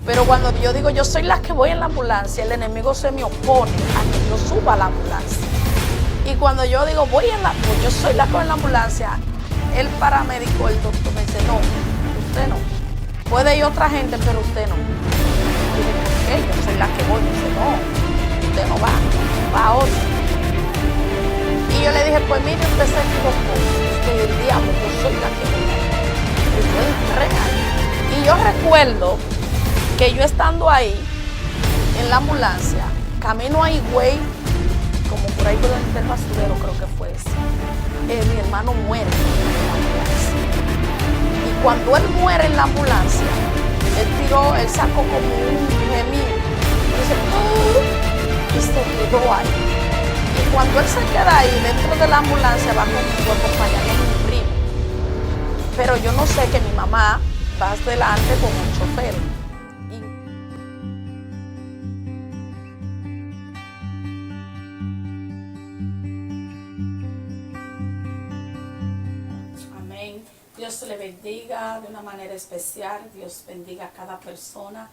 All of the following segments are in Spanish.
Pero cuando yo digo yo soy la que voy en la ambulancia, el enemigo se me opone a que yo suba a la ambulancia. Y cuando yo digo pues yo soy la que voy en la ambulancia, el paramédico, el doctor me dice, no, usted no. Puede ir otra gente, pero usted no. Y yo, ¿por qué? Yo soy la que voy. Me dice, no, usted no va otro. Y yo le dije, pues mire, usted se equivocó. Usted el diablo, yo soy la que voy. Y yo entré ahí. Y yo recuerdo que yo estando ahí, en la ambulancia, camino a Higüey, como por ahí por donde está el basurero, creo que fue ese. Mi hermano muere en la ambulancia. Y cuando él muere en la ambulancia, él sacó como un gemido. Y se quedó ahí. Y cuando él se queda ahí, dentro de la ambulancia, va conmigo acompañando a mi primo. Pero yo no sé que mi mamá va adelante con un chofer. Amén. Dios le bendiga de una manera especial. Dios bendiga a cada persona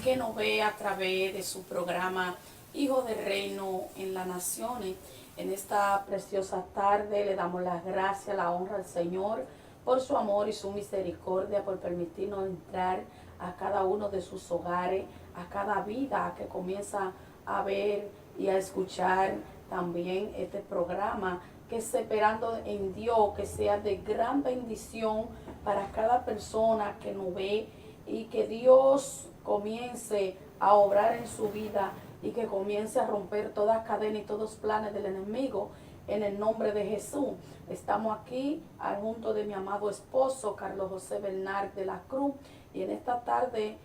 que nos ve a través de su programa Hijo del Reino en las Naciones. En esta preciosa tarde le damos las gracias, la honra al Señor por su amor y su misericordia, por permitirnos entrar a cada uno de sus hogares, a cada vida que comienza a ver y a escuchar también este programa, que es esperando en Dios que sea de gran bendición para cada persona que nos ve, y que Dios comience a obrar en su vida y que comience a romper toda cadena y todos planes del enemigo en el nombre de Jesús. Estamos aquí junto de mi amado esposo Carlos José Bernard de la Cruz, y en esta tarde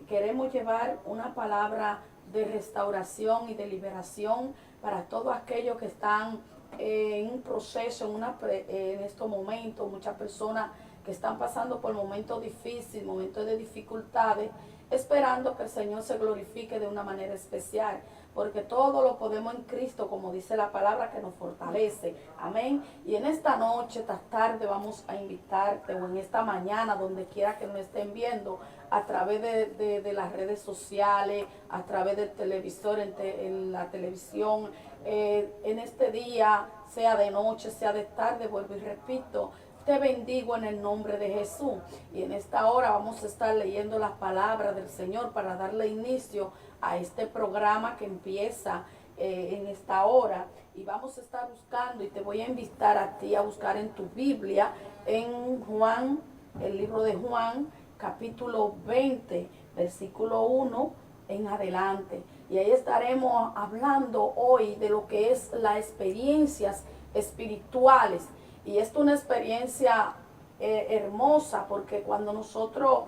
queremos llevar una palabra de restauración y de liberación para todos aquellos que están en un proceso, en estos momentos, muchas personas que están pasando por momentos difíciles, momentos de dificultades, esperando que el Señor se glorifique de una manera especial, porque todo lo podemos en Cristo, como dice la palabra, que nos fortalece. Amén. Y en esta noche, esta tarde, vamos a invitarte, o en esta mañana, donde quiera que nos estén viendo, a través de las redes sociales, a través del televisor, en la televisión, en este día, sea de noche, sea de tarde, vuelvo y repito, te bendigo en el nombre de Jesús. Y en esta hora vamos a estar leyendo las palabras del Señor para darle inicio a este programa que empieza en esta hora. Y vamos a estar buscando, y te voy a invitar a ti a buscar en tu Biblia, en Juan, el libro de Juan, capítulo 20, versículo 1 en adelante. Y ahí estaremos hablando hoy de lo que es las experiencias espirituales. Y esto es una experiencia hermosa, porque cuando nosotros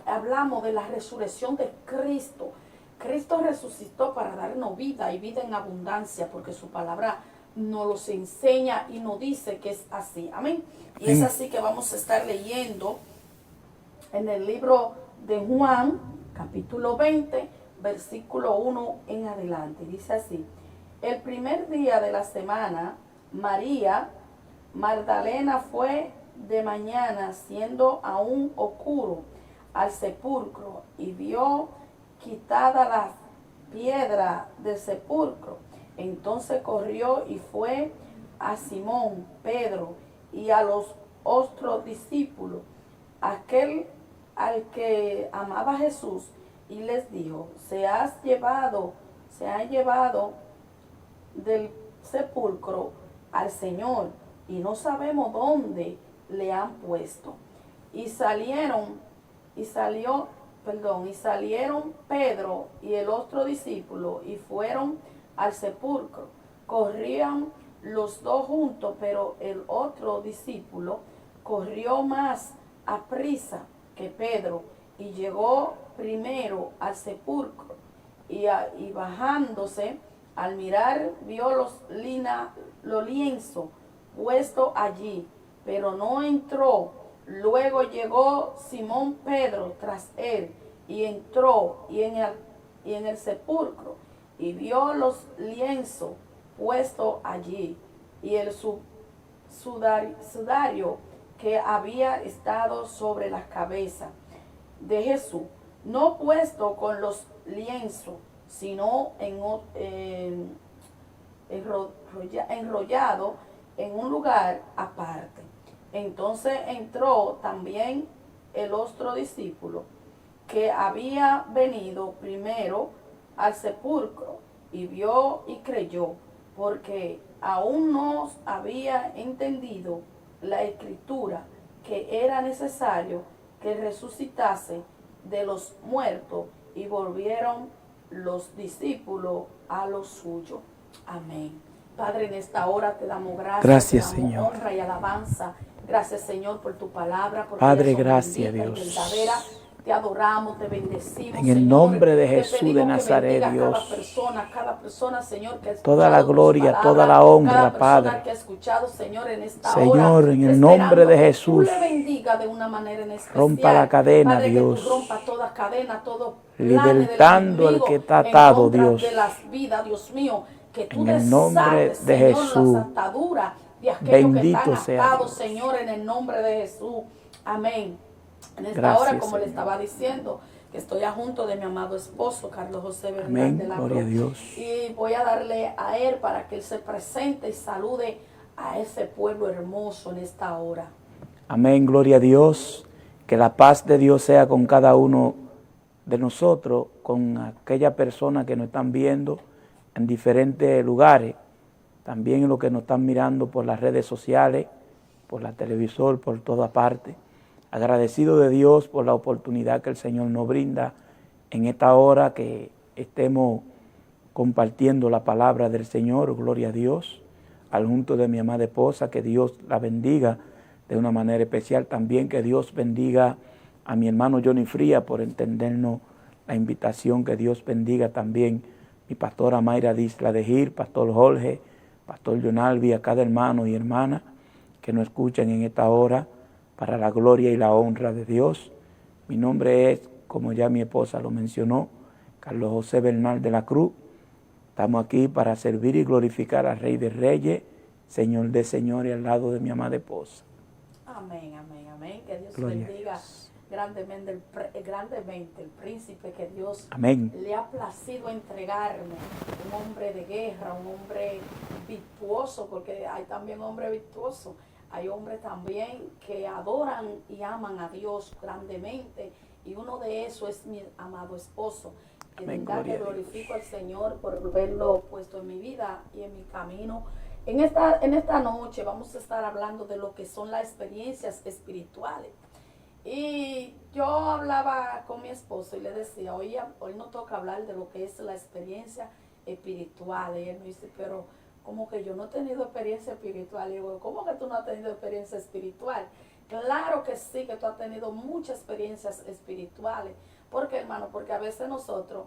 hablamos de la resurrección de Cristo, Cristo resucitó para darnos vida y vida en abundancia, porque su palabra nos los enseña y nos dice que es así. Amén. Y es así que vamos a estar leyendo en el libro de Juan, capítulo 20, versículo 1 en adelante. Dice así: el primer día de la semana, María Magdalena fue de mañana, siendo aún oscuro, al sepulcro, y vio quitada la piedra del sepulcro. Entonces corrió y fue a Simón Pedro y a los otros discípulos, aquel al que amaba Jesús, y les dijo: se ha llevado del sepulcro al Señor, y no sabemos dónde le han puesto. Y salieron Pedro y el otro discípulo y fueron al sepulcro. Corrían los dos juntos, pero el otro discípulo corrió más aprisa que Pedro y llegó primero al sepulcro, y bajándose, al mirar, vio los lienzos puesto allí, pero no entró. Luego llegó Simón Pedro tras él, y entró y en el sepulcro, y vio los lienzos puestos allí, y el sudario que había estado sobre la cabeza de Jesús. no puesto con los lienzos, sino enrollado en un lugar aparte. Entonces entró también el otro discípulo que había venido primero al sepulcro y vio y creyó, porque aún no había entendido la escritura que era necesario que resucitase de los muertos, y volvieron los discípulos a lo suyo. Amén. Padre, en esta hora te damos Gracias, te damos Señor. honra y alabanza. Gracias, Señor, por tu palabra. Porque Padre, ella son gracias, bendita y Dios. verdadera. Te adoramos, te bendecimos, En el Señor. nombre de Te Jesús pedimos de que Nazaret, bendiga Dios. cada persona, Señor, que ha Toda la escuchado tus gloria, palabras, toda la honra, cada persona Padre. que ha escuchado, Señor, en esta Señor, hora, en el nombre de esperando que Jesús, tú le bendiga de una manera en especial. rompa la cadena, Padre, Dios. que tú rompa toda cadena, todo Libertando al que está atado, Dios. de las vidas, Dios mío, que tú En el nombre desates, de Señor, Jesús. las ataduras de aquellos Bendito que están sea atados, Dios. Señor, en el nombre de Jesús. Amén. En esta Gracias, hora, como le Señor. estaba diciendo, que estoy junto de mi amado esposo, Carlos José Bernal Amén. de la Gloria a Cruz. Dios. Y voy a darle a él para que él se presente y salude a ese pueblo hermoso en esta hora. Amén. Gloria a Dios. Que la paz de Dios sea con cada uno de nosotros, con aquellas personas que nos están viendo en diferentes lugares, también en los que nos están mirando por las redes sociales, por la televisor, por toda parte. Agradecido de Dios por la oportunidad que el Señor nos brinda en esta hora que estemos compartiendo la palabra del Señor. Gloria a Dios. Al junto de mi amada esposa, que Dios la bendiga de una manera especial. También que Dios bendiga a mi hermano Johnny Fría por entendernos la invitación. Que Dios bendiga también mi pastora Mayra Disla de Gil, pastor Jorge, pastor Jonalvi, a cada hermano y hermana que nos escuchan en esta hora para la gloria y la honra de Dios. Mi nombre es, como ya mi esposa lo mencionó, Carlos José Bernal de la Cruz. Estamos aquí para servir y glorificar al Rey de Reyes, Señor de Señores, al lado de mi amada esposa. Amén, amén, amén. Que Dios Gloria bendiga grandemente el príncipe que Dios Amén. le ha placido entregarme. Un hombre de guerra, un hombre virtuoso, porque hay también hombres virtuosos. Hay hombres también que adoran y aman a Dios grandemente. Y uno de esos es mi amado esposo. De Amén, verdad que gloria a glorifico al Señor por verlo puesto en mi vida y en mi camino. En esta noche vamos a estar hablando de lo que son las experiencias espirituales. Y yo hablaba con mi esposo y le decía, hoy no toca hablar de lo que es la experiencia espiritual. Y él me dice, pero como que yo no he tenido experiencia espiritual. Y digo, ¿cómo que tú no has tenido experiencia espiritual? Claro que sí, que tú has tenido muchas experiencias espirituales. ¿Por qué, hermano? Porque a veces nosotros,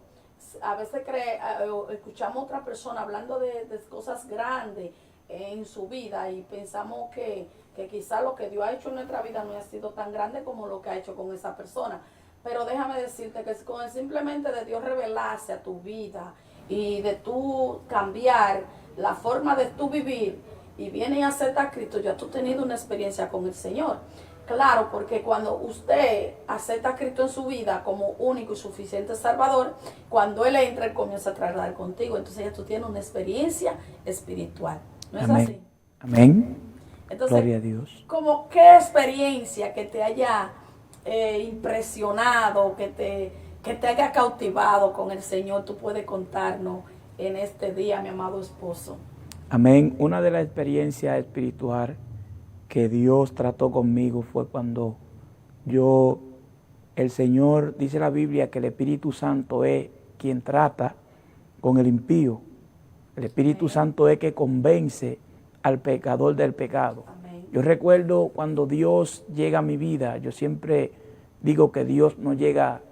escuchamos a otra persona hablando de cosas grandes en su vida y pensamos que quizá lo que Dios ha hecho en nuestra vida no ha sido tan grande como lo que ha hecho con esa persona. Pero déjame decirte que con el simplemente de Dios revelarse a tu vida y de tú cambiar la forma de tú vivir y viene y acepta a Cristo, ya tú has tenido una experiencia con el Señor. Claro, porque cuando usted acepta a Cristo en su vida como único y suficiente Salvador, cuando Él entra, Él comienza a tratar contigo. Entonces ya tú tienes una experiencia espiritual. ¿No es Amén. así? Amén. Entonces, Gloria a Dios. como qué experiencia que te haya impresionado, que te haya cautivado con el Señor, tú puedes contarnos en este día, mi amado esposo. Amén. Una de las experiencias espirituales que Dios trató conmigo fue cuando el Señor, dice la Biblia, que el Espíritu Santo es quien trata con el impío. El Espíritu Amén. Santo es que convence al pecador del pecado. Amén. Yo recuerdo cuando Dios llega a mi vida, yo siempre digo que Dios no llega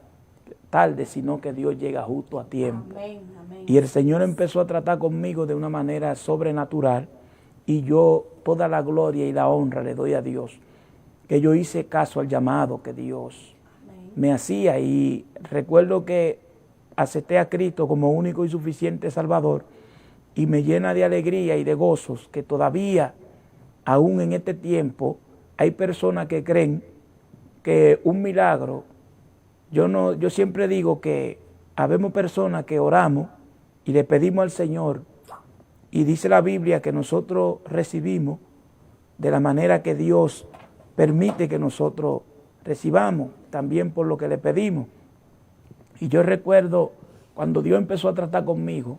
tarde, sino que Dios llega justo a tiempo. Amén. Amén. Y el Señor empezó a tratar conmigo de una manera sobrenatural y yo toda la gloria y la honra le doy a Dios, que yo hice caso al llamado que Dios Amén. Me hacía y recuerdo que acepté a Cristo como único y suficiente Salvador y me llena de alegría y de gozos que todavía, aún en este tiempo, hay personas que creen que un milagro Yo siempre digo que habemos personas que oramos y le pedimos al Señor, y dice la Biblia que nosotros recibimos de la manera que Dios permite que nosotros recibamos, también por lo que le pedimos. Y yo recuerdo cuando Dios empezó a tratar conmigo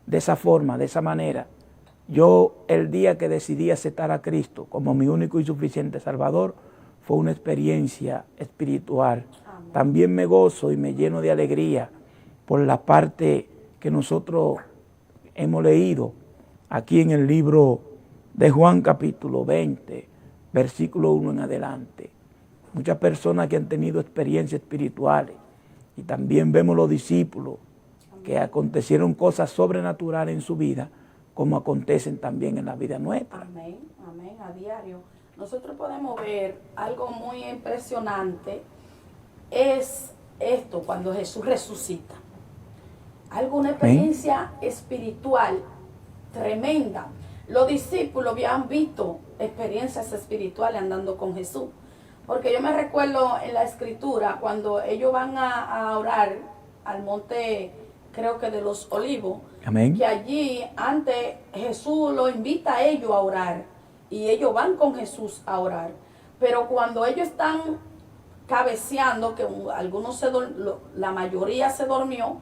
de esa forma, de esa manera, yo el día que decidí aceptar a Cristo como mi único y suficiente Salvador, fue una experiencia espiritual. Amén. También me gozo y me lleno de alegría por la parte que nosotros hemos leído aquí en el libro de Juan capítulo 20, versículo 1 en adelante. Muchas personas que han tenido experiencias espirituales, y también vemos los discípulos que acontecieron cosas sobrenaturales en su vida, como acontecen también en la vida nuestra. Amén, amén, a diario. Nosotros podemos ver algo muy impresionante, es esto, cuando Jesús resucita. Alguna experiencia espiritual tremenda. Los discípulos habían visto experiencias espirituales andando con Jesús. Porque yo me recuerdo en la escritura, cuando ellos van a orar al monte, creo que de los Olivos, amén, que allí antes Jesús los invita a ellos a orar y ellos van con Jesús a orar. Pero cuando ellos están cabeceando, que algunos la mayoría se durmió,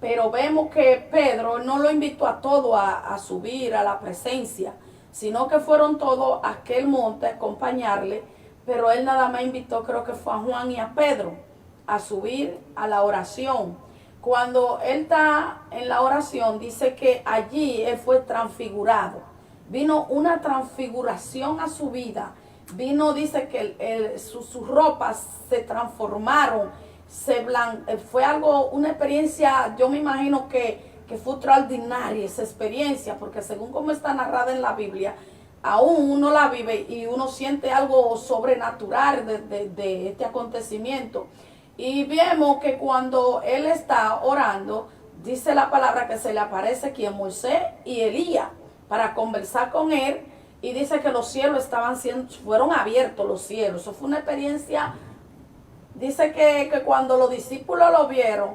pero vemos que Pedro no lo invitó a todos a subir a la presencia, sino que fueron todos a aquel monte a acompañarle, pero él nada más invitó, creo que fue a Juan y a Pedro, a subir a la oración. Cuando él está en la oración, dice que allí él fue transfigurado. Vino una transfiguración a su vida. Vino, dice que sus ropas se transformaron. Fue algo, una experiencia, yo me imagino que fue extraordinaria esa experiencia, porque según como está narrada en la Biblia, aún uno la vive y uno siente algo sobrenatural de este acontecimiento. Y vemos que cuando él está orando, dice la palabra que se le aparece quien Moisés y Elías para conversar con él, y dice que los cielos fueron abiertos los cielos. Eso fue una experiencia. Dice que cuando los discípulos lo vieron,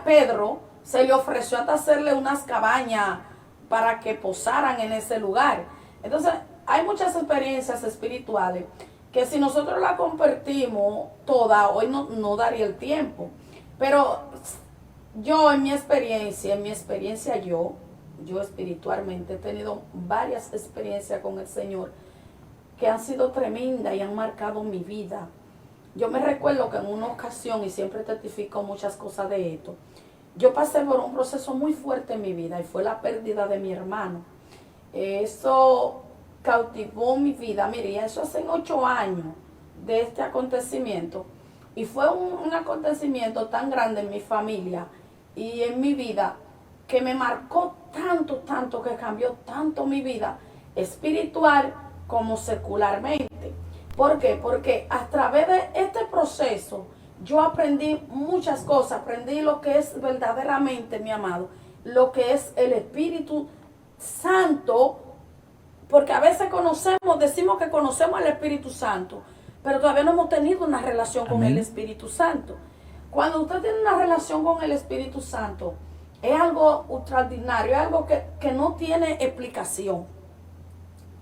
Pedro se le ofreció hasta hacerle unas cabañas para que posaran en ese lugar. Entonces, hay muchas experiencias espirituales que si nosotros las compartimos todas, hoy no daría el tiempo. Pero yo en mi experiencia yo espiritualmente he tenido varias experiencias con el Señor que han sido tremendas y han marcado mi vida. Yo me recuerdo que en una ocasión, y siempre testifico muchas cosas de esto, yo pasé por un proceso muy fuerte en mi vida y fue la pérdida de mi hermano. Eso cautivó mi vida. Mire, eso hace 8 años de este acontecimiento, y fue un acontecimiento tan grande en mi familia y en mi vida que me marcó tanto, que cambió tanto mi vida espiritual como secularmente. ¿Por qué? Porque a través de este proceso yo aprendí muchas cosas. Aprendí lo que es verdaderamente, mi amado, lo que es el Espíritu Santo, porque a veces decimos que conocemos al Espíritu Santo, pero todavía no hemos tenido una relación con el Espíritu Santo. Cuando usted tiene una relación con el Espíritu Santo, es algo extraordinario, es algo que no tiene explicación.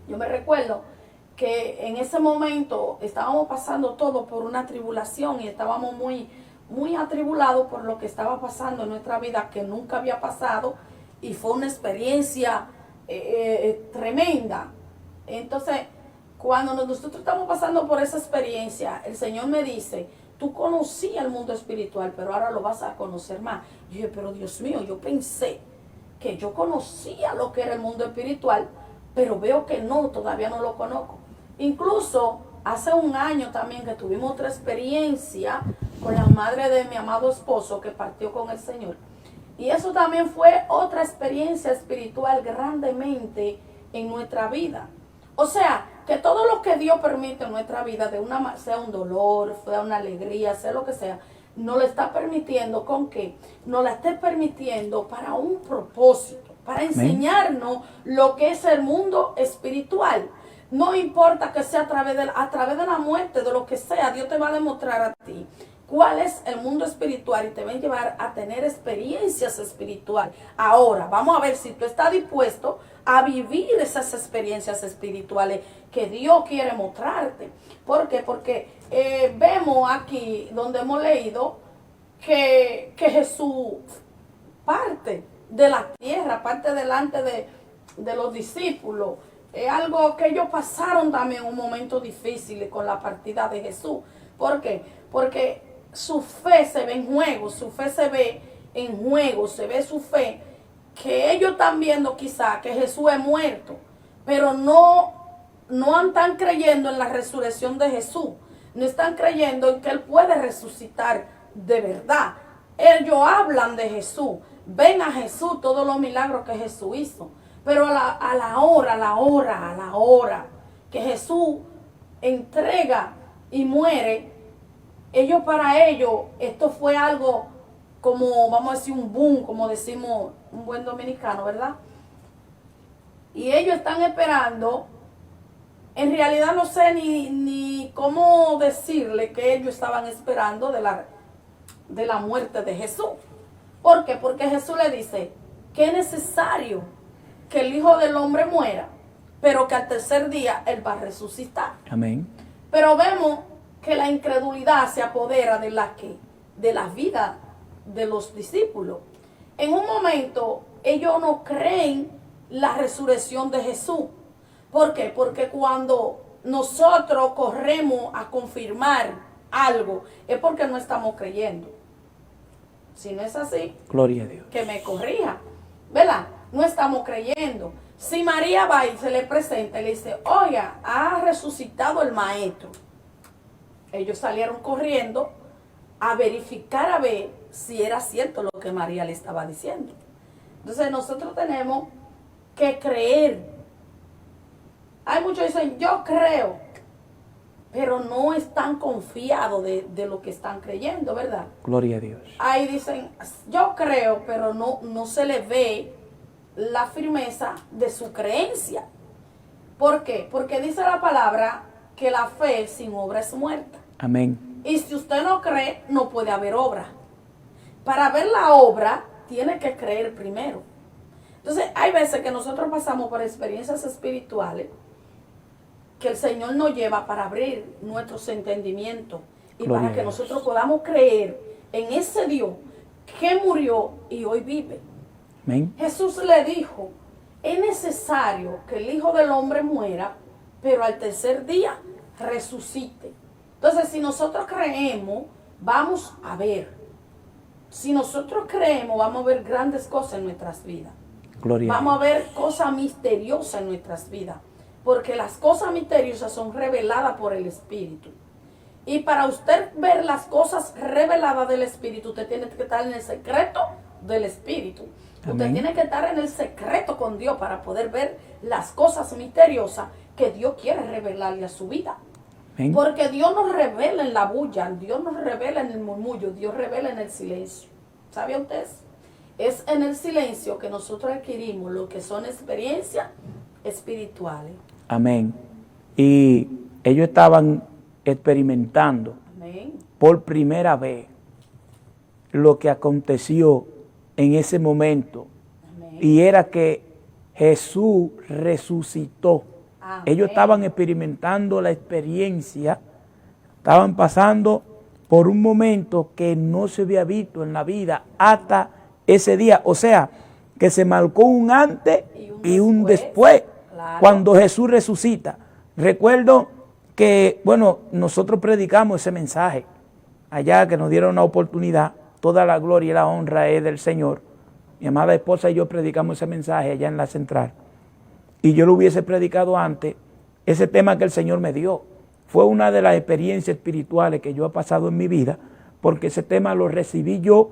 Yo me recuerdo que en ese momento estábamos pasando todo por una tribulación y estábamos muy atribulados por lo que estaba pasando en nuestra vida, que nunca había pasado, y fue una experiencia tremenda. Entonces, cuando nosotros estamos pasando por esa experiencia, el Señor me dice: tú conocías el mundo espiritual, pero ahora lo vas a conocer más. Yo dije: pero Dios mío, yo pensé que yo conocía lo que era el mundo espiritual, pero veo que no, todavía no lo conozco. Incluso hace un año también que tuvimos otra experiencia con la madre de mi amado esposo que partió con el Señor. Y eso también fue otra experiencia espiritual grandemente en nuestra vida. O sea, que todo lo que Dios permite en nuestra vida, sea un dolor, sea una alegría, sea lo que sea, nos lo está permitiendo. ¿Con qué? Nos la está permitiendo para un propósito, para enseñarnos lo que es el mundo espiritual. No importa que sea a través de la muerte, de lo que sea, Dios te va a demostrar a ti cuál es el mundo espiritual y te va a llevar a tener experiencias espirituales. Ahora, vamos a ver si tú estás dispuesto a vivir esas experiencias espirituales que Dios quiere mostrarte. ¿Por qué? Porque vemos aquí donde hemos leído que Jesús parte de la tierra, parte delante de los discípulos. Es algo que ellos pasaron también un momento difícil con la partida de Jesús. ¿Por qué? Porque su fe se ve en juego, su fe se ve en juego, se ve su fe, que ellos están viendo quizá que Jesús es muerto, pero no están creyendo en la resurrección de Jesús, no están creyendo en que Él puede resucitar de verdad. Ellos hablan de Jesús, ven a Jesús, todos los milagros que Jesús hizo, pero a la hora que Jesús entrega y muere, para ellos, esto fue algo como, vamos a decir, un boom, como decimos un buen dominicano, ¿verdad? Y ellos están esperando, en realidad no sé ni cómo decirle que ellos estaban esperando de la muerte de Jesús. ¿Por qué? Porque Jesús le dice que es necesario que el Hijo del Hombre muera, pero que al tercer día Él va a resucitar. Amén. Pero vemos que la incredulidad se apodera de la vida de los discípulos. En un momento ellos no creen la resurrección de Jesús. ¿Por qué? Porque cuando nosotros corremos a confirmar algo, es porque no estamos creyendo. Si no es así, gloria a Dios, que me corrija, ¿verdad? No estamos creyendo. Si María va y se le presenta y le dice, oiga, ha resucitado el maestro, ellos salieron corriendo a verificar, a ver si era cierto lo que María le estaba diciendo. Entonces nosotros tenemos que creer. Hay muchos que dicen, yo creo, pero no están confiados de lo que están creyendo, ¿verdad? Gloria a Dios. Ahí dicen, yo creo, pero no se le ve la firmeza de su creencia. ¿Por qué? Porque dice la palabra que la fe sin obra es muerta. Amén. Y si usted no cree, no puede haber obra. Para ver la obra, tiene que creer primero. Entonces, hay veces que nosotros pasamos por experiencias espirituales que el Señor nos lleva para abrir nuestros entendimientos y Gloria para que a Dios. nosotros podamos creer en ese Dios que murió y hoy vive. Amén. Jesús le dijo, es necesario que el Hijo del Hombre muera, pero al tercer día resucite. Entonces, si nosotros creemos, vamos a ver. Si nosotros creemos, vamos a ver grandes cosas en nuestras vidas. Gloria a Vamos a Dios. ver cosas misteriosas en nuestras vidas. Porque las cosas misteriosas son reveladas por el Espíritu. Y para usted ver las cosas reveladas del Espíritu, usted tiene que estar en el secreto del Espíritu. Usted Amén. tiene que estar en el secreto con Dios para poder ver las cosas misteriosas que Dios quiere revelarle a su vida. Amén. Porque Dios nos revela en la bulla, Dios nos revela en el murmullo, Dios revela en el silencio. ¿Sabe usted? Es en el silencio que nosotros adquirimos lo que son experiencias espirituales. Amén. Y ellos estaban experimentando Amén. por primera vez lo que aconteció en ese momento. Amén. Y era que Jesús resucitó. Amén. Ellos estaban experimentando la experiencia, estaban pasando por un momento que no se había visto en la vida hasta ese día. O sea, que se marcó un antes y un después, claro, cuando Jesús resucita. Recuerdo que, bueno, nosotros predicamos ese mensaje allá, que nos dieron una oportunidad. Toda la gloria y la honra es del Señor. Mi amada esposa y yo predicamos ese mensaje allá en la central. Y yo lo hubiese predicado antes, ese tema que el Señor me dio. Fue una de las experiencias espirituales que yo he pasado en mi vida, porque ese tema lo recibí yo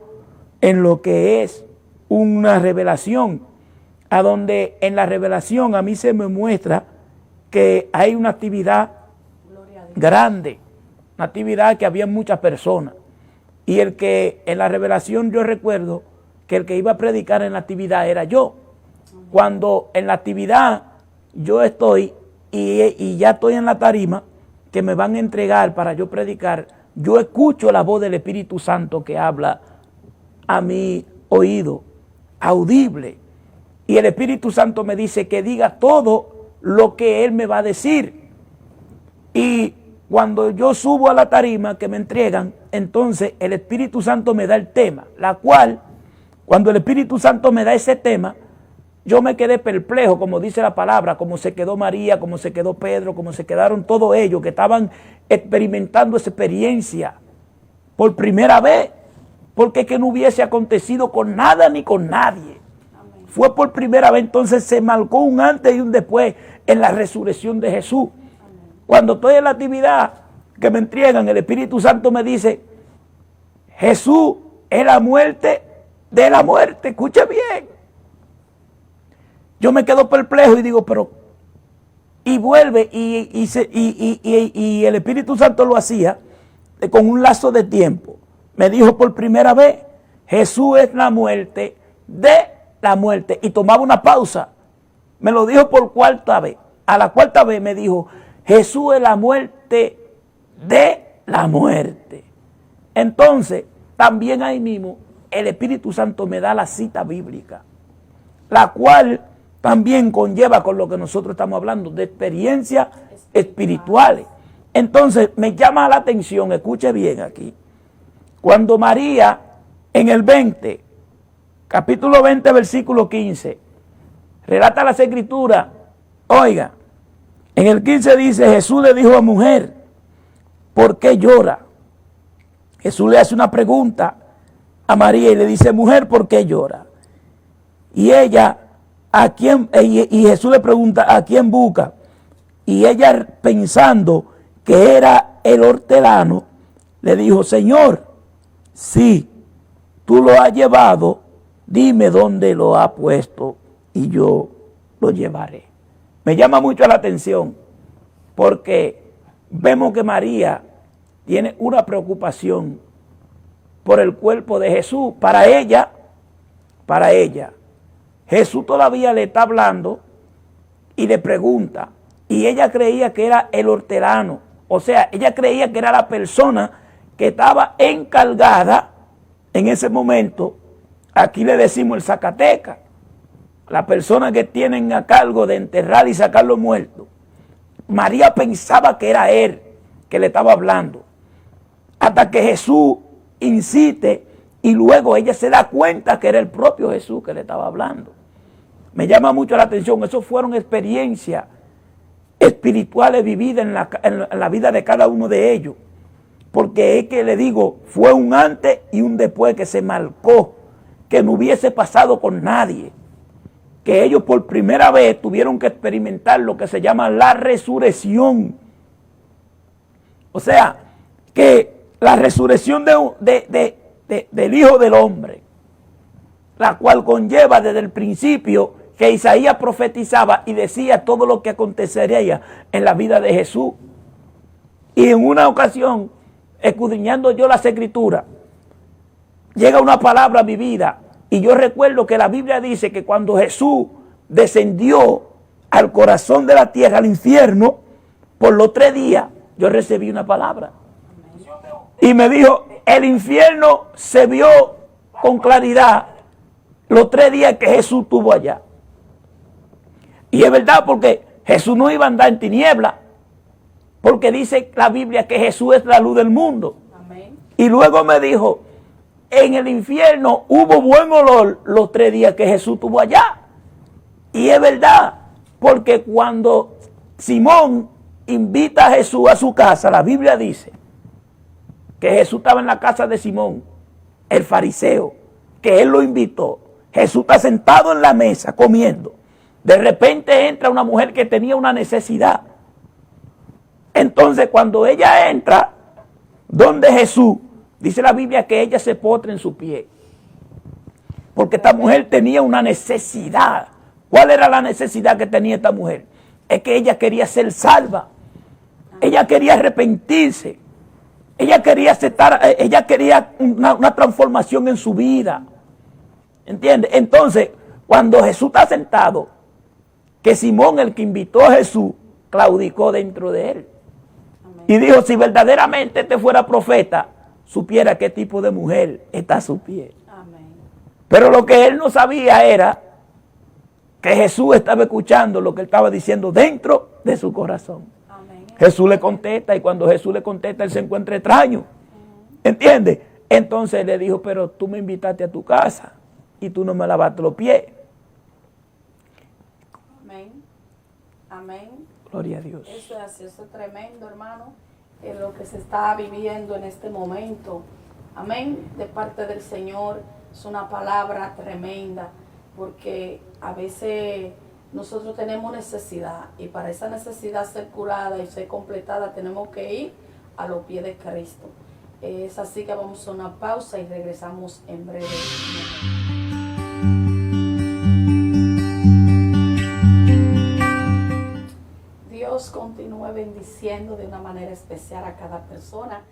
en lo que es una revelación, a donde en la revelación a mí se me muestra que hay una actividad Gloria a Dios. grande, una actividad que había muchas personas. Y el que en la revelación yo recuerdo que el que iba a predicar en la actividad era yo. Cuando en la actividad yo estoy y ya estoy en la tarima que me van a entregar para yo predicar, yo escucho la voz del Espíritu Santo que habla a mi oído, audible. Y el Espíritu Santo me dice que diga todo lo que Él me va a decir. Y cuando yo subo a la tarima que me entregan, entonces el Espíritu Santo me da el tema, la cual, cuando el Espíritu Santo me da ese tema, yo me quedé perplejo, como dice la palabra, como se quedó María, como se quedó Pedro, como se quedaron todos ellos que estaban experimentando esa experiencia por primera vez, porque es que no hubiese acontecido con nada ni con nadie. Amén. Fue por primera vez, entonces se marcó un antes y un después en la resurrección de Jesús. Amén. Cuando estoy en la actividad que me entregan, el Espíritu Santo me dice, Jesús es la muerte de la muerte, escuche bien. Yo me quedo perplejo y digo, pero, y vuelve, y el Espíritu Santo lo hacía con un lazo de tiempo. Me dijo por primera vez, Jesús es la muerte de la muerte. Y tomaba una pausa. Me lo dijo por cuarta vez. A la cuarta vez me dijo, Jesús es la muerte de la muerte. Entonces, también ahí mismo, el Espíritu Santo me da la cita bíblica, la cual también conlleva con lo que nosotros estamos hablando, de experiencias espirituales. Entonces, me llama la atención, escuche bien aquí, cuando María, en el 20, capítulo 20, versículo 15, relata las Escrituras, oiga, en el 15 dice, Jesús le dijo a mujer, ¿por qué llora? Jesús le hace una pregunta a María y le dice, mujer, ¿por qué llora? Y ella, y Jesús le pregunta, ¿a quién busca? Y ella, pensando que era el hortelano, le dijo, Señor, sí, tú lo has llevado, dime dónde lo has puesto y yo lo llevaré. Me llama mucho la atención porque vemos que María tiene una preocupación por el cuerpo de Jesús. Para ella, Jesús todavía le está hablando y le pregunta, y ella creía que era el hortelano, o sea, ella creía que era la persona que estaba encargada en ese momento, aquí le decimos el Zacateca, la persona que tienen a cargo de enterrar y sacar los muertos. María pensaba que era él que le estaba hablando, hasta que Jesús insiste y luego ella se da cuenta que era el propio Jesús que le estaba hablando. Me llama mucho la atención, eso fueron experiencias espirituales vividas en la vida de cada uno de ellos. Porque es que le digo, fue un antes y un después que se marcó, que no hubiese pasado con nadie. Que ellos por primera vez tuvieron que experimentar lo que se llama la resurrección. O sea, que la resurrección del Hijo del Hombre, la cual conlleva desde el principio que Isaías profetizaba y decía todo lo que acontecería en la vida de Jesús. Y en una ocasión, escudriñando yo las Escrituras, llega una palabra a mi vida y yo recuerdo que la Biblia dice que cuando Jesús descendió al corazón de la tierra, al infierno, por los 3 días, yo recibí una palabra. Y me dijo, el infierno se vio con claridad los 3 días que Jesús estuvo allá. Y es verdad, porque Jesús no iba a andar en tiniebla, porque dice la Biblia que Jesús es la luz del mundo. Amén. Y luego me dijo, en el infierno hubo buen olor los 3 días que Jesús estuvo allá. Y es verdad, porque cuando Simón invita a Jesús a su casa, la Biblia dice que Jesús estaba en la casa de Simón, el fariseo, que él lo invitó. Jesús está sentado en la mesa comiendo. De repente entra una mujer que tenía una necesidad. Entonces cuando ella entra donde Jesús, dice la Biblia que ella se postra en su pie. Porque esta mujer tenía una necesidad. ¿Cuál era la necesidad que tenía esta mujer? Es que ella quería ser salva. Ella quería arrepentirse. Ella quería aceptar, ella quería una transformación en su vida. ¿Entiendes? Entonces, cuando Jesús está sentado, que Simón, el que invitó a Jesús claudicó dentro de él. Amén. Y dijo, si verdaderamente este fuera profeta, supiera qué tipo de mujer está a su pie. Amén. Pero lo que él no sabía era que Jesús estaba escuchando lo que él estaba diciendo dentro de su corazón. Amén. Jesús le contesta, y cuando Jesús le contesta, él se encuentra extraño. ¿Entiendes? Entonces le dijo, pero tú me invitaste a tu casa y tú no me lavaste los pies. Amén. Amén. Gloria a Dios. Eso es así, eso es tremendo, hermano, en lo que se está viviendo en este momento. Amén. De parte del Señor es una palabra tremenda, porque a veces nosotros tenemos necesidad, y para esa necesidad ser curada y ser completada tenemos que ir a los pies de Cristo. Es así que vamos a una pausa y regresamos en breve. Dios continúe bendiciendo de una manera especial a cada persona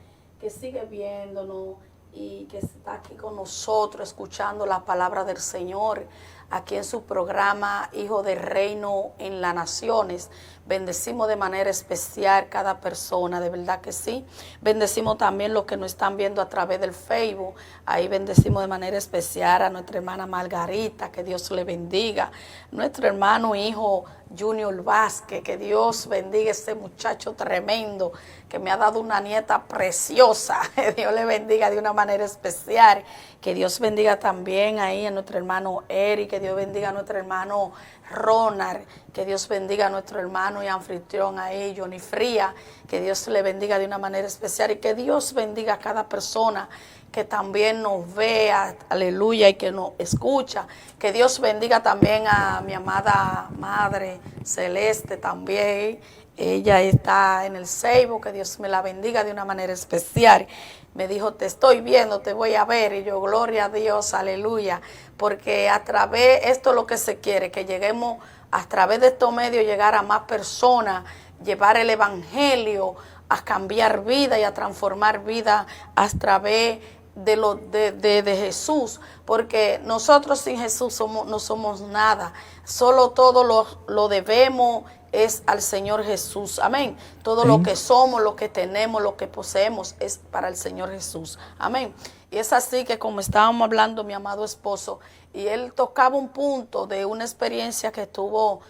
que sigue viéndonos y que está aquí con nosotros escuchando la palabra del Señor aquí en su programa Hijo del Reino en las Naciones. Bendecimos de manera especial cada persona, de verdad que sí. Bendecimos también los que nos están viendo a través del Facebook. Ahí bendecimos de manera especial a nuestra hermana Margarita, que Dios le bendiga. Nuestro hermano hijo Junior Vázquez, que Dios bendiga a ese muchacho tremendo que me ha dado una nieta preciosa. Que Dios le bendiga de una manera especial. Que Dios bendiga también ahí a nuestro hermano Eric, que Dios bendiga a nuestro hermano Ronald, que Dios bendiga a nuestro hermano y anfitrión ahí, Johnny Fría, que Dios le bendiga de una manera especial y que Dios bendiga a cada persona que también nos vea, aleluya, y que nos escucha. Que Dios bendiga también a mi amada Madre Celeste también. Ella está en el Seibo, que Dios me la bendiga de una manera especial. Me dijo, te estoy viendo, te voy a ver. Y yo, gloria a Dios, aleluya. Porque a través, esto es lo que se quiere, que lleguemos a través de estos medios, llegar a más personas, llevar el evangelio, a cambiar vida y a transformar vida a través de Jesús. Porque nosotros sin Jesús no somos nada. Solo todo lo debemos es al Señor Jesús. Amén. Todo lo que somos, lo que tenemos, lo que poseemos es para el Señor Jesús. Amén. Y es así que, como estábamos hablando, mi amado esposo, y él tocaba un punto de una experiencia que tuvo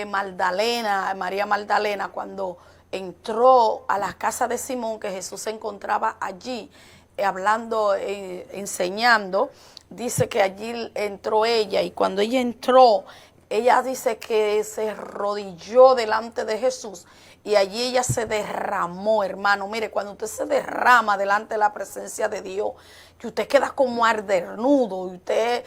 María Magdalena, cuando entró a la casa de Simón, que Jesús se encontraba allí, hablando, enseñando. Dice que allí entró ella, y cuando ella entró, ella dice que se arrodilló delante de Jesús y allí ella se derramó, hermano. Mire, cuando usted se derrama delante de la presencia de Dios, que usted queda como ardernudo y usted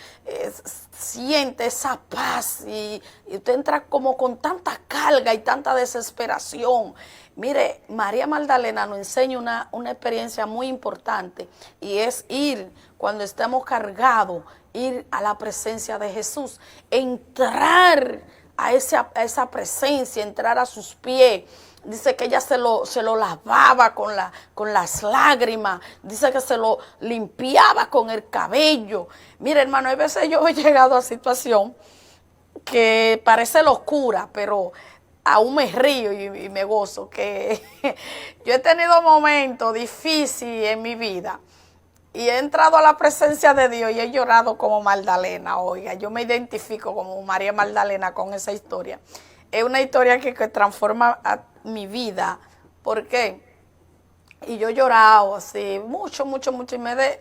siente esa paz y usted entra como con tanta carga y tanta desesperación. Mire, María Magdalena nos enseña una experiencia muy importante, y es ir cuando estemos cargados, ir a la presencia de Jesús, entrar a esa presencia, entrar a sus pies. Dice que ella se lo lavaba con las lágrimas, dice que se lo limpiaba con el cabello. Mire, hermano, a veces yo he llegado a situación que parece locura, pero aún me río y me gozo, que yo he tenido momentos difíciles en mi vida y he entrado a la presencia de Dios y he llorado como Magdalena. Oiga, yo me identifico como María Magdalena con esa historia. Es una historia que transforma a mi vida. ¿Por qué? Y yo he llorado así mucho, y mire,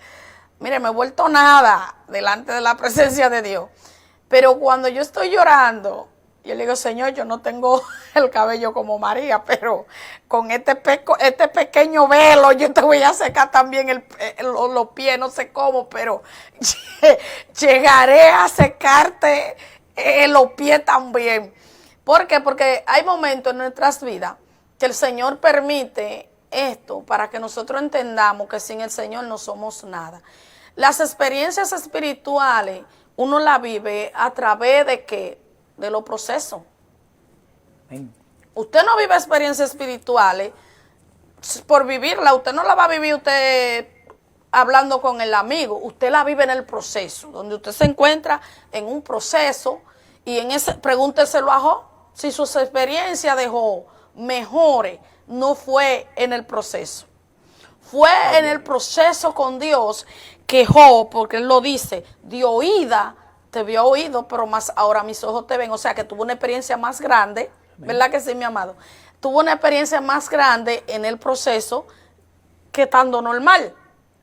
me he vuelto nada delante de la presencia de Dios. Pero cuando yo estoy llorando, yo le digo, Señor, yo no tengo el cabello como María, pero con este pequeño velo yo te voy a secar también los pies, no sé cómo, pero llegaré a secarte los pies también. ¿Por qué? Porque hay momentos en nuestras vidas que el Señor permite esto para que nosotros entendamos que sin el Señor no somos nada. Las experiencias espirituales uno las vive a través de ¿qué? De los procesos. Amén. Usted no vive experiencias espirituales por vivirla. Usted no la va a vivir usted hablando con el amigo. Usted la vive en el proceso, donde usted se encuentra en un proceso, y en ese, pregúnteselo a Job, si sus experiencias de Job mejore, no fue en el proceso. Fue en el proceso con Dios que Job, porque él lo dice, de oída te vio oído, pero más ahora mis ojos te ven. O sea que tuvo una experiencia más grande, ¿verdad que sí, mi amado? Tuvo una experiencia más grande en el proceso que estando normal.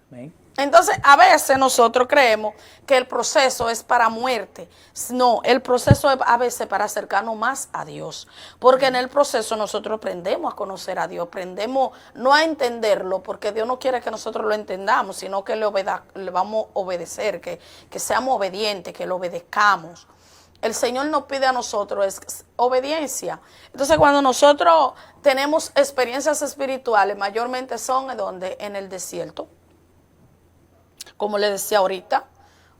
Amén. Entonces, a veces nosotros creemos que el proceso es para muerte. No, el proceso es a veces para acercarnos más a Dios. Porque en el proceso nosotros aprendemos a conocer a Dios, aprendemos no a entenderlo, porque Dios no quiere que nosotros lo entendamos, sino que le vamos a obedecer, que seamos obedientes, que lo obedezcamos. El Señor nos pide a nosotros es obediencia. Entonces, cuando nosotros tenemos experiencias espirituales, mayormente son en el desierto. Como le decía ahorita,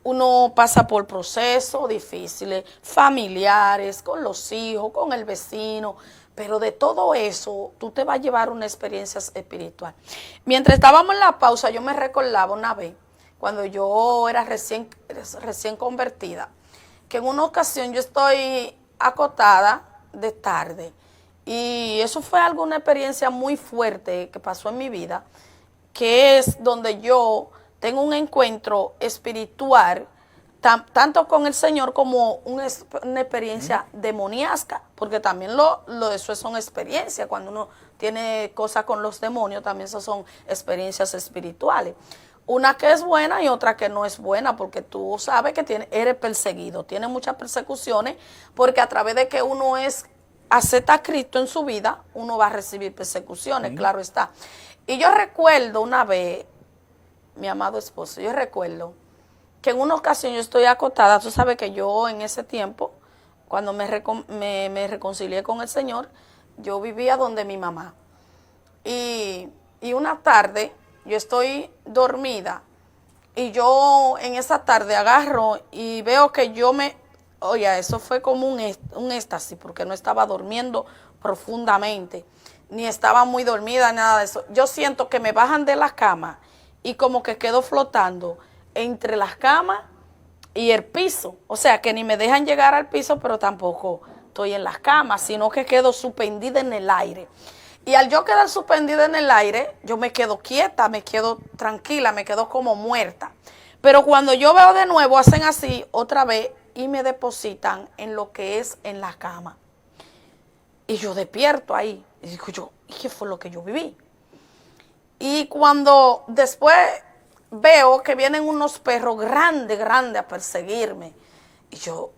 uno pasa por procesos difíciles, familiares, con los hijos, con el vecino, pero de todo eso tú te vas a llevar una experiencia espiritual. Mientras estábamos en la pausa, yo me recordaba una vez, cuando yo era recién convertida, que en una ocasión yo estoy acotada de tarde, y eso fue una experiencia muy fuerte que pasó en mi vida, que es donde yo tengo un encuentro espiritual, tanto con el Señor como una experiencia demoníaca, porque también eso son experiencias. Cuando uno tiene cosas con los demonios, también eso son experiencias espirituales. Una que es buena y otra que no es buena, porque tú sabes que eres perseguido, tienes muchas persecuciones, porque a través de que uno acepta a Cristo en su vida, uno va a recibir persecuciones, claro está. Y yo recuerdo una vez, mi amado esposo, yo recuerdo que en una ocasión yo estoy acotada. Tú sabes que yo en ese tiempo, cuando me reconcilié con el Señor, yo vivía donde mi mamá. Y una tarde yo estoy dormida y yo en esa tarde agarro y veo que oye, eso fue como un éxtasis, porque no estaba durmiendo profundamente, ni estaba muy dormida, nada de eso. Yo siento que me bajan de la cama y como que quedo flotando entre las camas y el piso. O sea, que ni me dejan llegar al piso, pero tampoco estoy en las camas, sino que quedo suspendida en el aire. Y al yo quedar suspendida en el aire, yo me quedo quieta, me quedo tranquila, me quedo como muerta. Pero cuando yo veo de nuevo, hacen así otra vez y me depositan en lo que es en la cama. Y yo despierto ahí. Y digo yo, ¿y qué fue lo que yo viví? Y cuando después veo que vienen unos perros grandes a perseguirme. Y yo,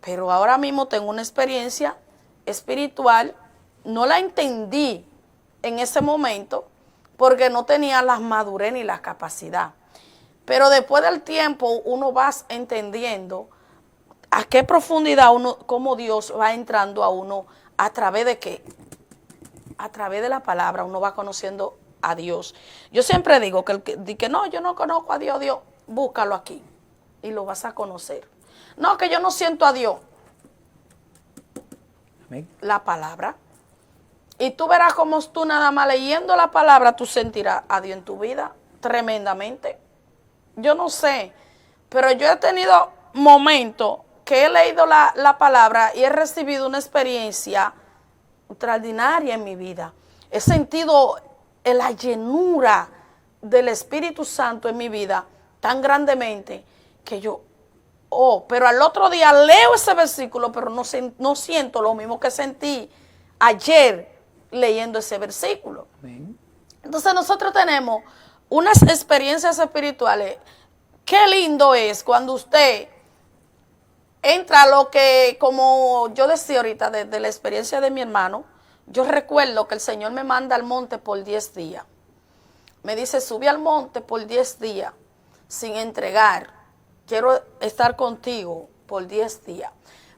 pero ahora mismo tengo una experiencia espiritual. No la entendí en ese momento porque no tenía la madurez ni la capacidad. Pero después del tiempo uno va entendiendo a qué profundidad cómo Dios va entrando a uno a través de qué. A través de la palabra uno va conociendo a Dios. Yo siempre digo que no, yo no conozco a Dios, búscalo aquí y lo vas a conocer. No, que yo no siento a Dios. Amén. La palabra. Y tú verás cómo tú nada más leyendo la palabra, tú sentirás a Dios en tu vida tremendamente. Yo no sé, pero yo he tenido momentos que he leído la palabra y he recibido una experiencia extraordinaria en mi vida. He sentido la llenura del Espíritu Santo en mi vida tan grandemente que yo, pero al otro día leo ese versículo, pero no siento lo mismo que sentí ayer leyendo ese versículo. Amén. Entonces nosotros tenemos unas experiencias espirituales. Qué lindo es cuando usted entra a lo que, como yo decía ahorita, de la experiencia de mi hermano. Yo recuerdo que el Señor me manda al monte por 10 días. Me dice, sube al monte por 10 días sin entregar. Quiero estar contigo por 10 días.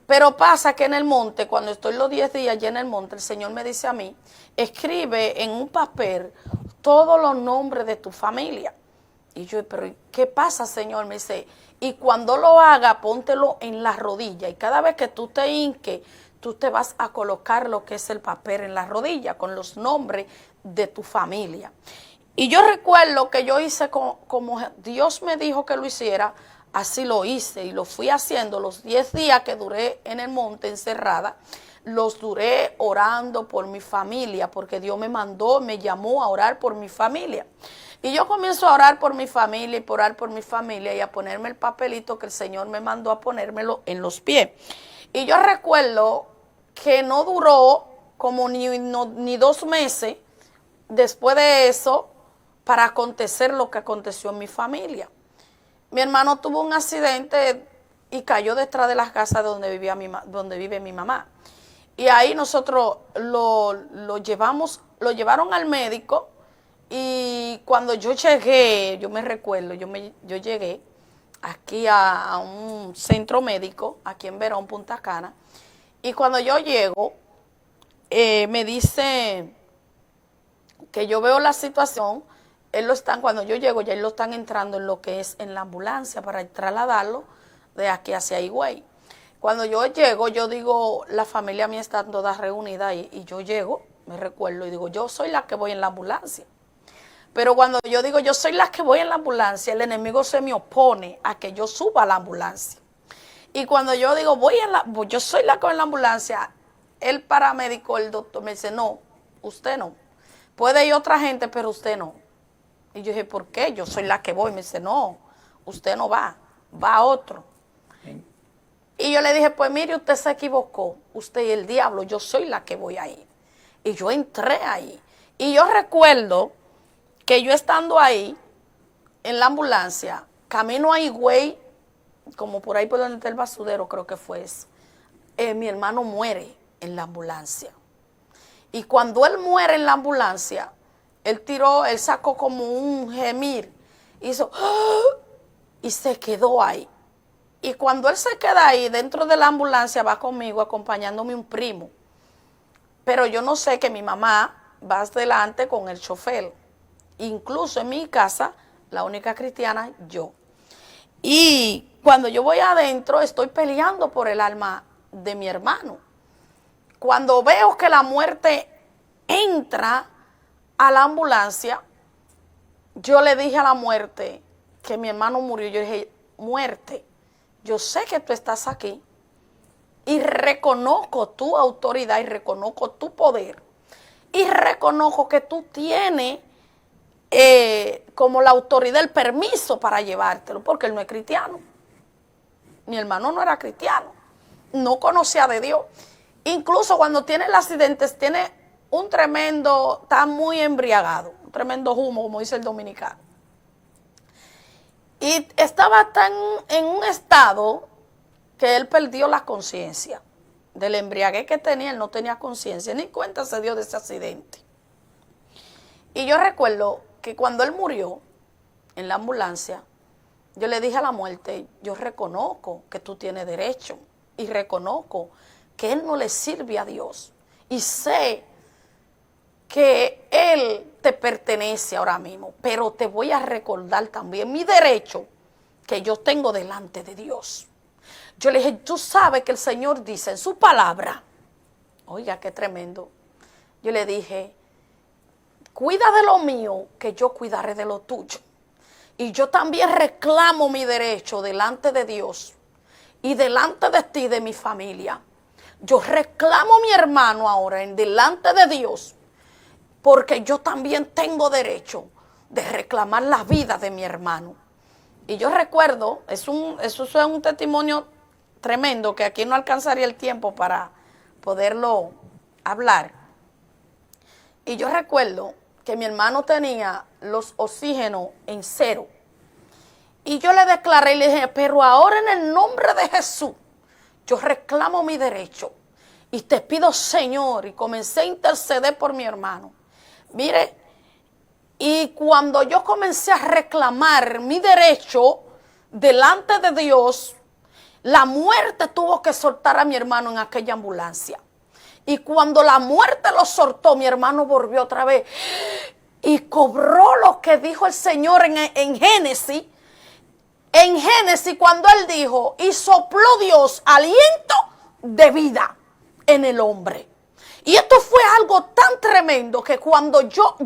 Pero pasa que en el monte, cuando estoy los 10 días allá en el monte, el Señor me dice a mí, escribe en un papel todos los nombres de tu familia. Y yo, pero ¿qué pasa, Señor? Me dice, y cuando lo haga, póntelo en la rodilla. Y cada vez que tú te hinques, tú te vas a colocar lo que es el papel en la rodilla con los nombres de tu familia. Y yo recuerdo que yo hice como Dios me dijo que lo hiciera, así lo hice y lo fui haciendo. Los 10 días que duré en el monte encerrada, los duré orando por mi familia, porque Dios me llamó a orar por mi familia. Y yo comienzo a orar por mi familia y por orar por mi familia y a ponerme el papelito que el Señor me mandó a ponérmelo en los pies. Y yo recuerdo que no duró como ni 2 meses después de eso para acontecer lo que aconteció en mi familia. Mi hermano tuvo un accidente y cayó detrás de las casas donde vive mi mamá. Y ahí nosotros lo llevaron al médico. Y cuando yo llegué, yo me recuerdo, yo llegué aquí a un centro médico, aquí en Verón, Punta Cana. Y cuando yo llego, me dice que yo veo la situación. Cuando yo llego, ya él lo están entrando en lo que es en la ambulancia para trasladarlo de aquí hacia Higüey. Cuando yo llego, yo digo, la familia mía está toda reunida y yo llego, me recuerdo, y digo, yo soy la que voy en la ambulancia. Pero cuando yo digo, yo soy la que voy en la ambulancia, el enemigo se me opone a que yo suba a la ambulancia. Y cuando yo digo, yo soy la que voy en la ambulancia, el paramédico, el doctor, me dice, no, usted no. Puede ir otra gente, pero usted no. Y yo dije, ¿por qué? Yo soy la que voy. Me dice, no, usted no va otro. Y yo le dije, pues mire, usted se equivocó, usted y el diablo, yo soy la que voy ahí. Y yo entré ahí. Y yo recuerdo que yo estando ahí, en la ambulancia, camino a Higüey, como por ahí por donde está el basurero, creo que fue eso, mi hermano muere en la ambulancia. Y cuando él muere en la ambulancia, él sacó como un gemir, hizo, y se quedó ahí. Y cuando él se queda ahí, dentro de la ambulancia, va conmigo, acompañándome un primo. Pero yo no sé que mi mamá va adelante con el chofer. Incluso en mi casa, la única cristiana, yo. Y cuando yo voy adentro, estoy peleando por el alma de mi hermano. Cuando veo que la muerte entra a la ambulancia, yo le dije a la muerte que mi hermano murió. Yo dije, muerte, yo sé que tú estás aquí y reconozco tu autoridad y reconozco tu poder y reconozco que tú tienes como la autoridad, el permiso para llevártelo, porque él no es cristiano. Mi hermano no era cristiano, no conocía de Dios. Incluso cuando tiene el accidente, tiene está muy embriagado, un tremendo humo, como dice el dominicano. Y estaba tan en un estado que él perdió la conciencia. Del embriaguez que tenía, él no tenía conciencia, ni cuenta se dio de ese accidente. Y yo recuerdo que cuando él murió en la ambulancia, yo le dije a la muerte, yo reconozco que tú tienes derecho y reconozco que él no le sirve a Dios. Y sé que él te pertenece ahora mismo, pero te voy a recordar también mi derecho que yo tengo delante de Dios. Yo le dije, tú sabes que el Señor dice en su palabra, oiga, qué tremendo. Yo le dije, cuida de lo mío, que yo cuidaré de lo tuyo. Y yo también reclamo mi derecho delante de Dios y delante de ti, de mi familia. Yo reclamo a mi hermano ahora delante de Dios, porque yo también tengo derecho de reclamar la vida de mi hermano. Y yo recuerdo, eso es un testimonio tremendo que aquí no alcanzaría el tiempo para poderlo hablar. Y yo recuerdo que mi hermano tenía los oxígenos en 0. Y yo le declaré y le dije, pero ahora en el nombre de Jesús, yo reclamo mi derecho. Y te pido, Señor, y comencé a interceder por mi hermano. Mire, y cuando yo comencé a reclamar mi derecho delante de Dios, la muerte tuvo que soltar a mi hermano en aquella ambulancia. Y cuando la muerte lo soltó, mi hermano volvió otra vez y cobró lo que dijo el Señor en Génesis. En Génesis, cuando él dijo, y sopló Dios aliento de vida en el hombre. Y esto fue algo tan tremendo que cuando yo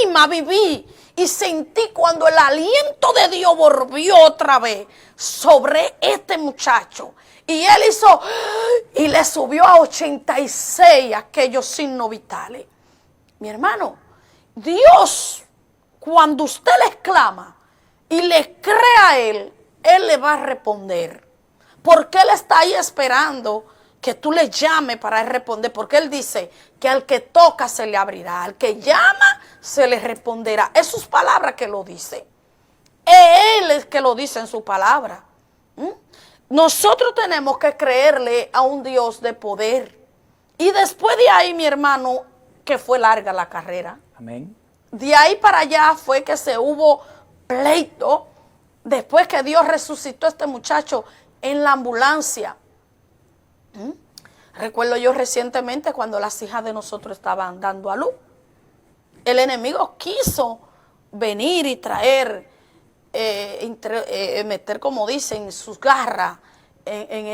misma viví y sentí cuando el aliento de Dios volvió otra vez sobre este muchacho. Y él hizo, y le subió a 86 aquellos signos vitales. Mi hermano, Dios, cuando usted le exclama y le cree a Él le va a responder. Porque Él está ahí esperando que tú le llames para Él responder. Porque Él dice que al que toca se le abrirá, al que llama se le responderá. Es sus palabras que lo dice. Es Él el que lo dice en su palabra. Nosotros tenemos que creerle a un Dios de poder. Y después de ahí, mi hermano, que fue larga la carrera. Amén. De ahí para allá fue que se hubo pleito. Después que Dios resucitó a este muchacho en la ambulancia. Recuerdo yo recientemente cuando las hijas de nosotros estaban dando a luz. El enemigo quiso venir y traer, meter, como dicen, sus garras en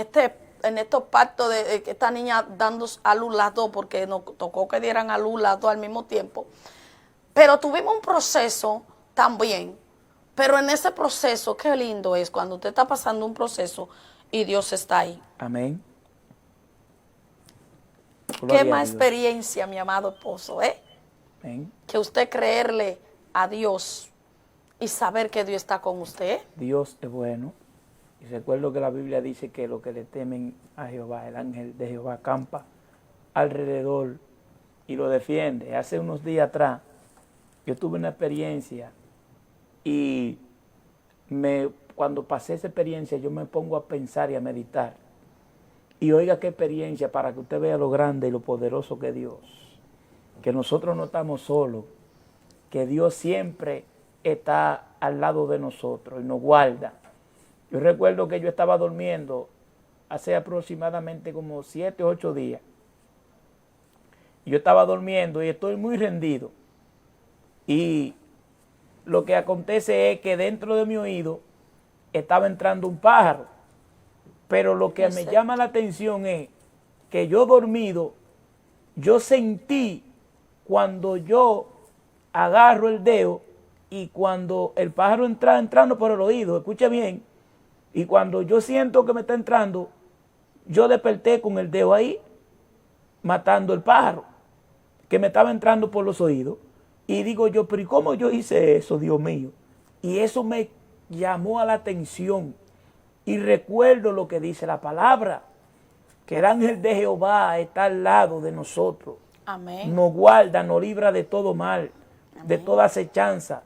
estos pactos de que esta niña dando a luz las dos, porque nos tocó que dieran a luz las dos al mismo tiempo. Pero tuvimos un proceso también. Pero en ese proceso, qué lindo es cuando usted está pasando un proceso y Dios está ahí. Amén. Qué más experiencia, mi amado esposo, Amén. Que usted creerle a Dios y saber que Dios está con usted. Dios es bueno. Y recuerdo que la Biblia dice que los que le temen a Jehová, el ángel de Jehová acampa alrededor y lo defiende. Hace unos días atrás yo tuve una experiencia y cuando pasé esa experiencia yo me pongo a pensar y a meditar. Y oiga qué experiencia para que usted vea lo grande y lo poderoso que es Dios. Que nosotros no estamos solos, que Dios siempre está al lado de nosotros y nos guarda. Yo recuerdo que yo estaba durmiendo hace aproximadamente como 7 o 8 días. Yo estaba durmiendo y estoy muy rendido. Y lo que acontece es que dentro de mi oído estaba entrando un pájaro. Pero lo que me llama la atención es que yo dormido, yo sentí cuando yo agarro el dedo y cuando el pájaro entrando por el oído, escuche bien, y cuando yo siento que me está entrando, yo desperté con el dedo ahí, matando el pájaro, que me estaba entrando por los oídos. Y digo yo, pero ¿y cómo yo hice eso, Dios mío? Y eso me llamó a la atención. Y recuerdo lo que dice la palabra, que el ángel de Jehová está al lado de nosotros. Amén. Nos guarda, nos libra de todo mal, Amén. de toda acechanza,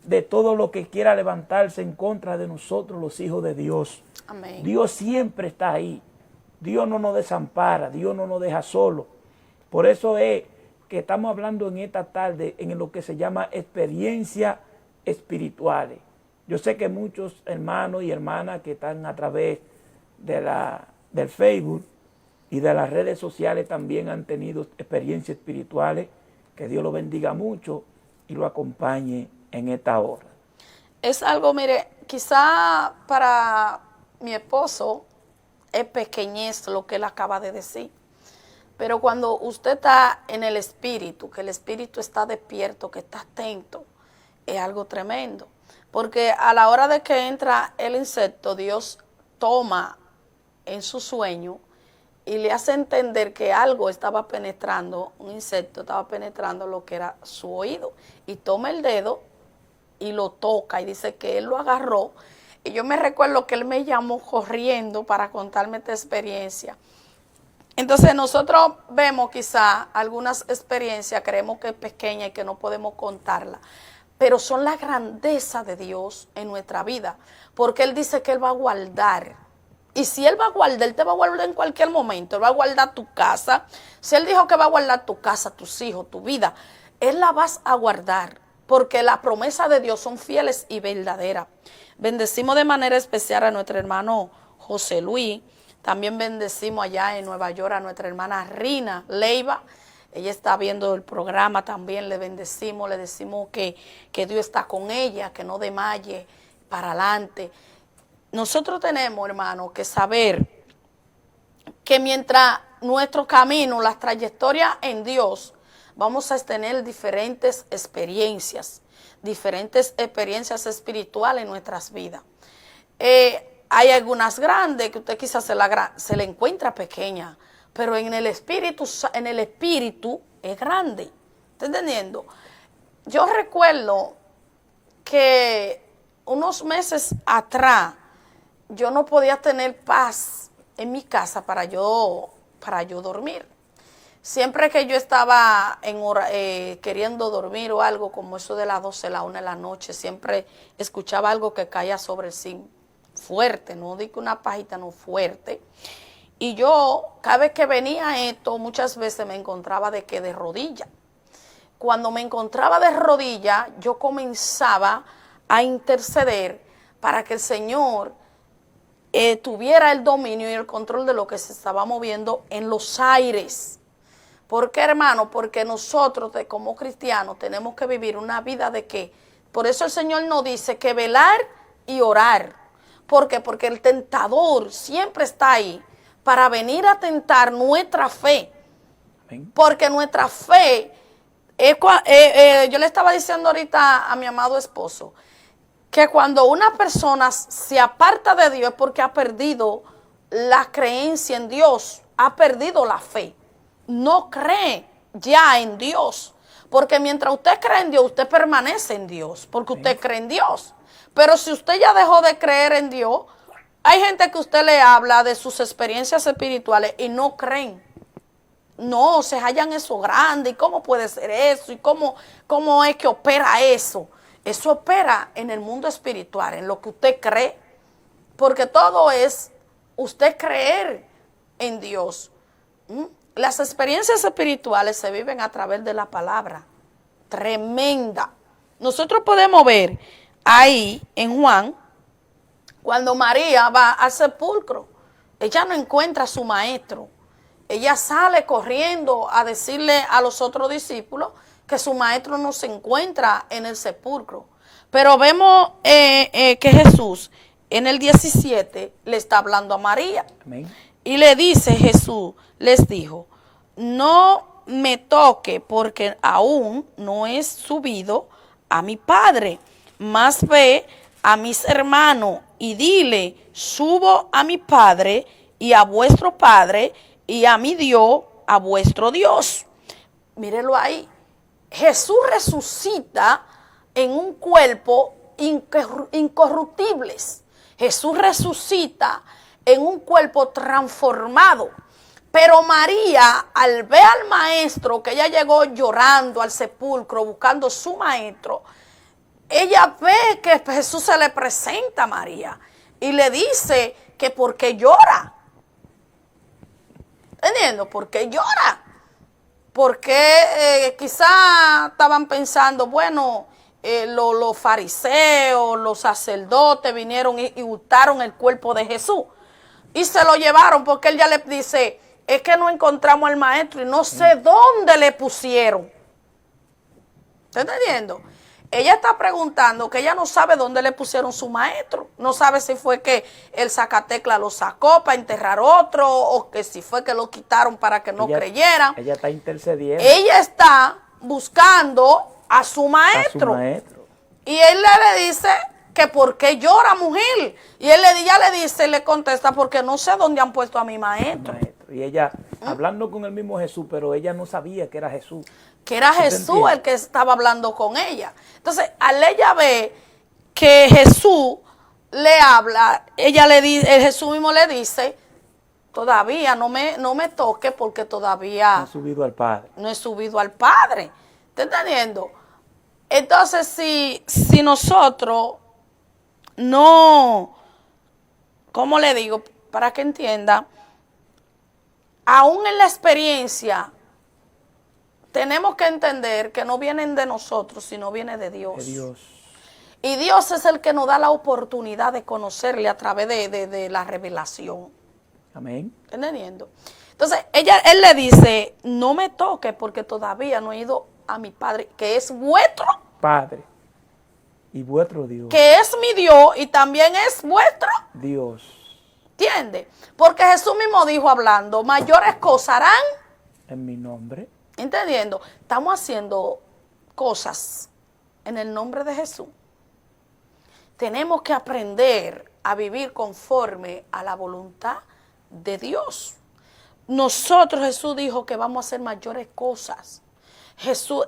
de todo lo que quiera levantarse en contra de nosotros, los hijos de Dios. Amén. Dios siempre está ahí. Dios no nos desampara, Dios no nos deja solos. Por eso es que estamos hablando en esta tarde en lo que se llama experiencias espirituales. Yo sé que muchos hermanos y hermanas que están a través del Facebook y de las redes sociales también han tenido experiencias espirituales. Que Dios lo bendiga mucho y lo acompañe en esta hora. Es algo, mire, quizá para mi esposo es pequeñez lo que él acaba de decir. Pero cuando usted está en el espíritu, que el espíritu está despierto, que está atento, es algo tremendo. Porque a la hora de que entra el insecto, Dios toma en su sueño y le hace entender que algo estaba penetrando, un insecto estaba penetrando lo que era su oído. Y toma el dedo y lo toca y dice que él lo agarró. Y yo me recuerdo que él me llamó corriendo para contarme esta experiencia. Entonces nosotros vemos quizá algunas experiencias, creemos que es pequeña y que no podemos contarla, pero son la grandeza de Dios en nuestra vida, porque Él dice que Él va a guardar. Y si Él va a guardar, Él te va a guardar en cualquier momento. Él va a guardar tu casa. Si Él dijo que va a guardar tu casa, tus hijos, tu vida, Él la vas a guardar, porque las promesas de Dios son fieles y verdaderas. Bendecimos de manera especial a nuestro hermano José Luis. También bendecimos allá en Nueva York a nuestra hermana Rina Leiva. Ella está viendo el programa también, le bendecimos, le decimos que Dios está con ella, que no desmaye, para adelante. Nosotros tenemos, hermano, que saber que mientras nuestro camino, la trayectoria en Dios, vamos a tener diferentes experiencias espirituales en nuestras vidas. Hay algunas grandes que usted quizás se le encuentra pequeña, pero en el espíritu es grande. ¿Está entendiendo? Yo recuerdo que unos meses atrás yo no podía tener paz en mi casa para yo dormir. Siempre que yo estaba queriendo dormir o algo, como eso de las 12, la 1 de la noche, siempre escuchaba algo que caía sobre el zinc fuerte, no digo una pajita, no, fuerte. Y yo, cada vez que venía esto, muchas veces me encontraba de rodillas. Cuando me encontraba de rodillas, yo comenzaba a interceder para que el Señor tuviera el dominio y el control de lo que se estaba moviendo en los aires. ¿Por qué, hermano? Porque nosotros como cristianos tenemos que vivir una vida de qué. Por eso el Señor nos dice que velar y orar. ¿Por qué? Porque el tentador siempre está ahí para venir a tentar nuestra fe. Amén. Porque nuestra fe, yo le estaba diciendo ahorita a mi amado esposo, que cuando una persona se aparta de Dios es porque ha perdido la creencia en Dios, ha perdido la fe. No cree ya en Dios. Porque mientras usted cree en Dios, usted permanece en Dios, porque usted cree en Dios. Pero si usted ya dejó de creer en Dios, hay gente que usted le habla de sus experiencias espirituales y no creen. No, se hallan eso grande. ¿Y cómo puede ser eso? ¿Y cómo es que opera eso? Eso opera en el mundo espiritual, en lo que usted cree. Porque todo es usted creer en Dios. Las experiencias espirituales se viven a través de la palabra. Tremenda. Nosotros podemos ver ahí en Juan, cuando María va al sepulcro, ella no encuentra a su maestro. Ella sale corriendo a decirle a los otros discípulos que su maestro no se encuentra en el sepulcro. Pero vemos que Jesús en el 17 le está hablando a María. Amén. Y le dice Jesús, les dijo, no me toque porque aún no he subido a mi Padre, mas ve a mis hermanos y dile, subo a mi Padre y a vuestro Padre y a mi Dios, a vuestro Dios. Mírelo ahí. Jesús resucita en un cuerpo incorruptibles. Jesús resucita en un cuerpo transformado. Pero María, al ver al maestro, que ella llegó llorando al sepulcro buscando su maestro, ella ve que Jesús se le presenta a María y le dice que por qué llora. ¿Entendiendo? ¿Por qué llora? Porque quizá estaban pensando, bueno, los fariseos, los sacerdotes vinieron y hurtaron el cuerpo de Jesús. Y se lo llevaron porque él ya le dice, es que no encontramos al maestro y no sé dónde le pusieron. ¿Está entendiendo? Ella está preguntando que ella no sabe dónde le pusieron su maestro. No sabe si fue que el Zacatecla lo sacó para enterrar otro o que si fue que lo quitaron para que no creyeran. Ella está intercediendo. Ella está buscando a su maestro. Y él le dice que por qué llora, mujer. Y ella le dice, le contesta, porque no sé dónde han puesto a mi maestro. Y ella hablando con el mismo Jesús, pero ella no sabía que era Jesús. Que era Jesús el que estaba hablando con ella. Entonces, al ella ve que Jesús le habla, ella le dice, Jesús mismo le dice, todavía no me toque porque todavía no he subido al Padre. No he subido al Padre. ¿Está entendiendo? Entonces, si nosotros no, ¿cómo le digo? Para que entienda, aún en la experiencia, tenemos que entender que no vienen de nosotros, sino viene de Dios. Y Dios es el que nos da la oportunidad de conocerle a través de la revelación. Amén. ¿Entendiendo? Entonces, él le dice, no me toque porque todavía no he ido a mi Padre, que es vuestro Padre y vuestro Dios. Que es mi Dios y también es vuestro Dios. ¿Entiendes? Porque Jesús mismo dijo hablando, mayores cosas harán en mi nombre. ¿Entendiendo? Estamos haciendo cosas en el nombre de Jesús. Tenemos que aprender a vivir conforme a la voluntad de Dios. Nosotros, Jesús dijo que vamos a hacer mayores cosas. Jesús,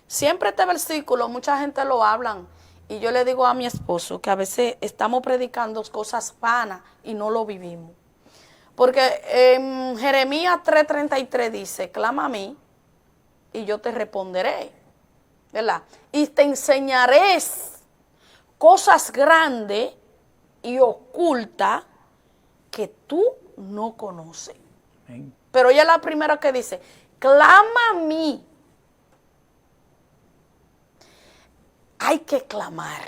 siempre este versículo, mucha gente lo hablan, y yo le digo a mi esposo que a veces estamos predicando cosas vanas y no lo vivimos. Porque en Jeremías 3:33 dice, clama a mí y yo te responderé, ¿verdad? Y te enseñaré cosas grandes y ocultas que tú no conoces. Amén. Pero ella es la primera que dice, clama a mí. Hay que clamar.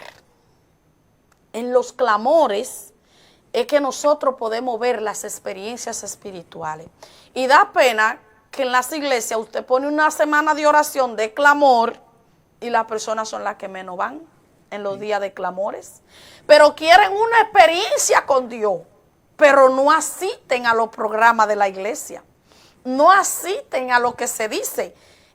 En los clamores es que nosotros podemos ver las experiencias espirituales. Y da pena que en las iglesias usted pone una semana de oración de clamor y las personas son las que menos van en los días de clamores. Pero quieren una experiencia con Dios, pero no asisten a los programas de la iglesia. No asisten a lo que se dice.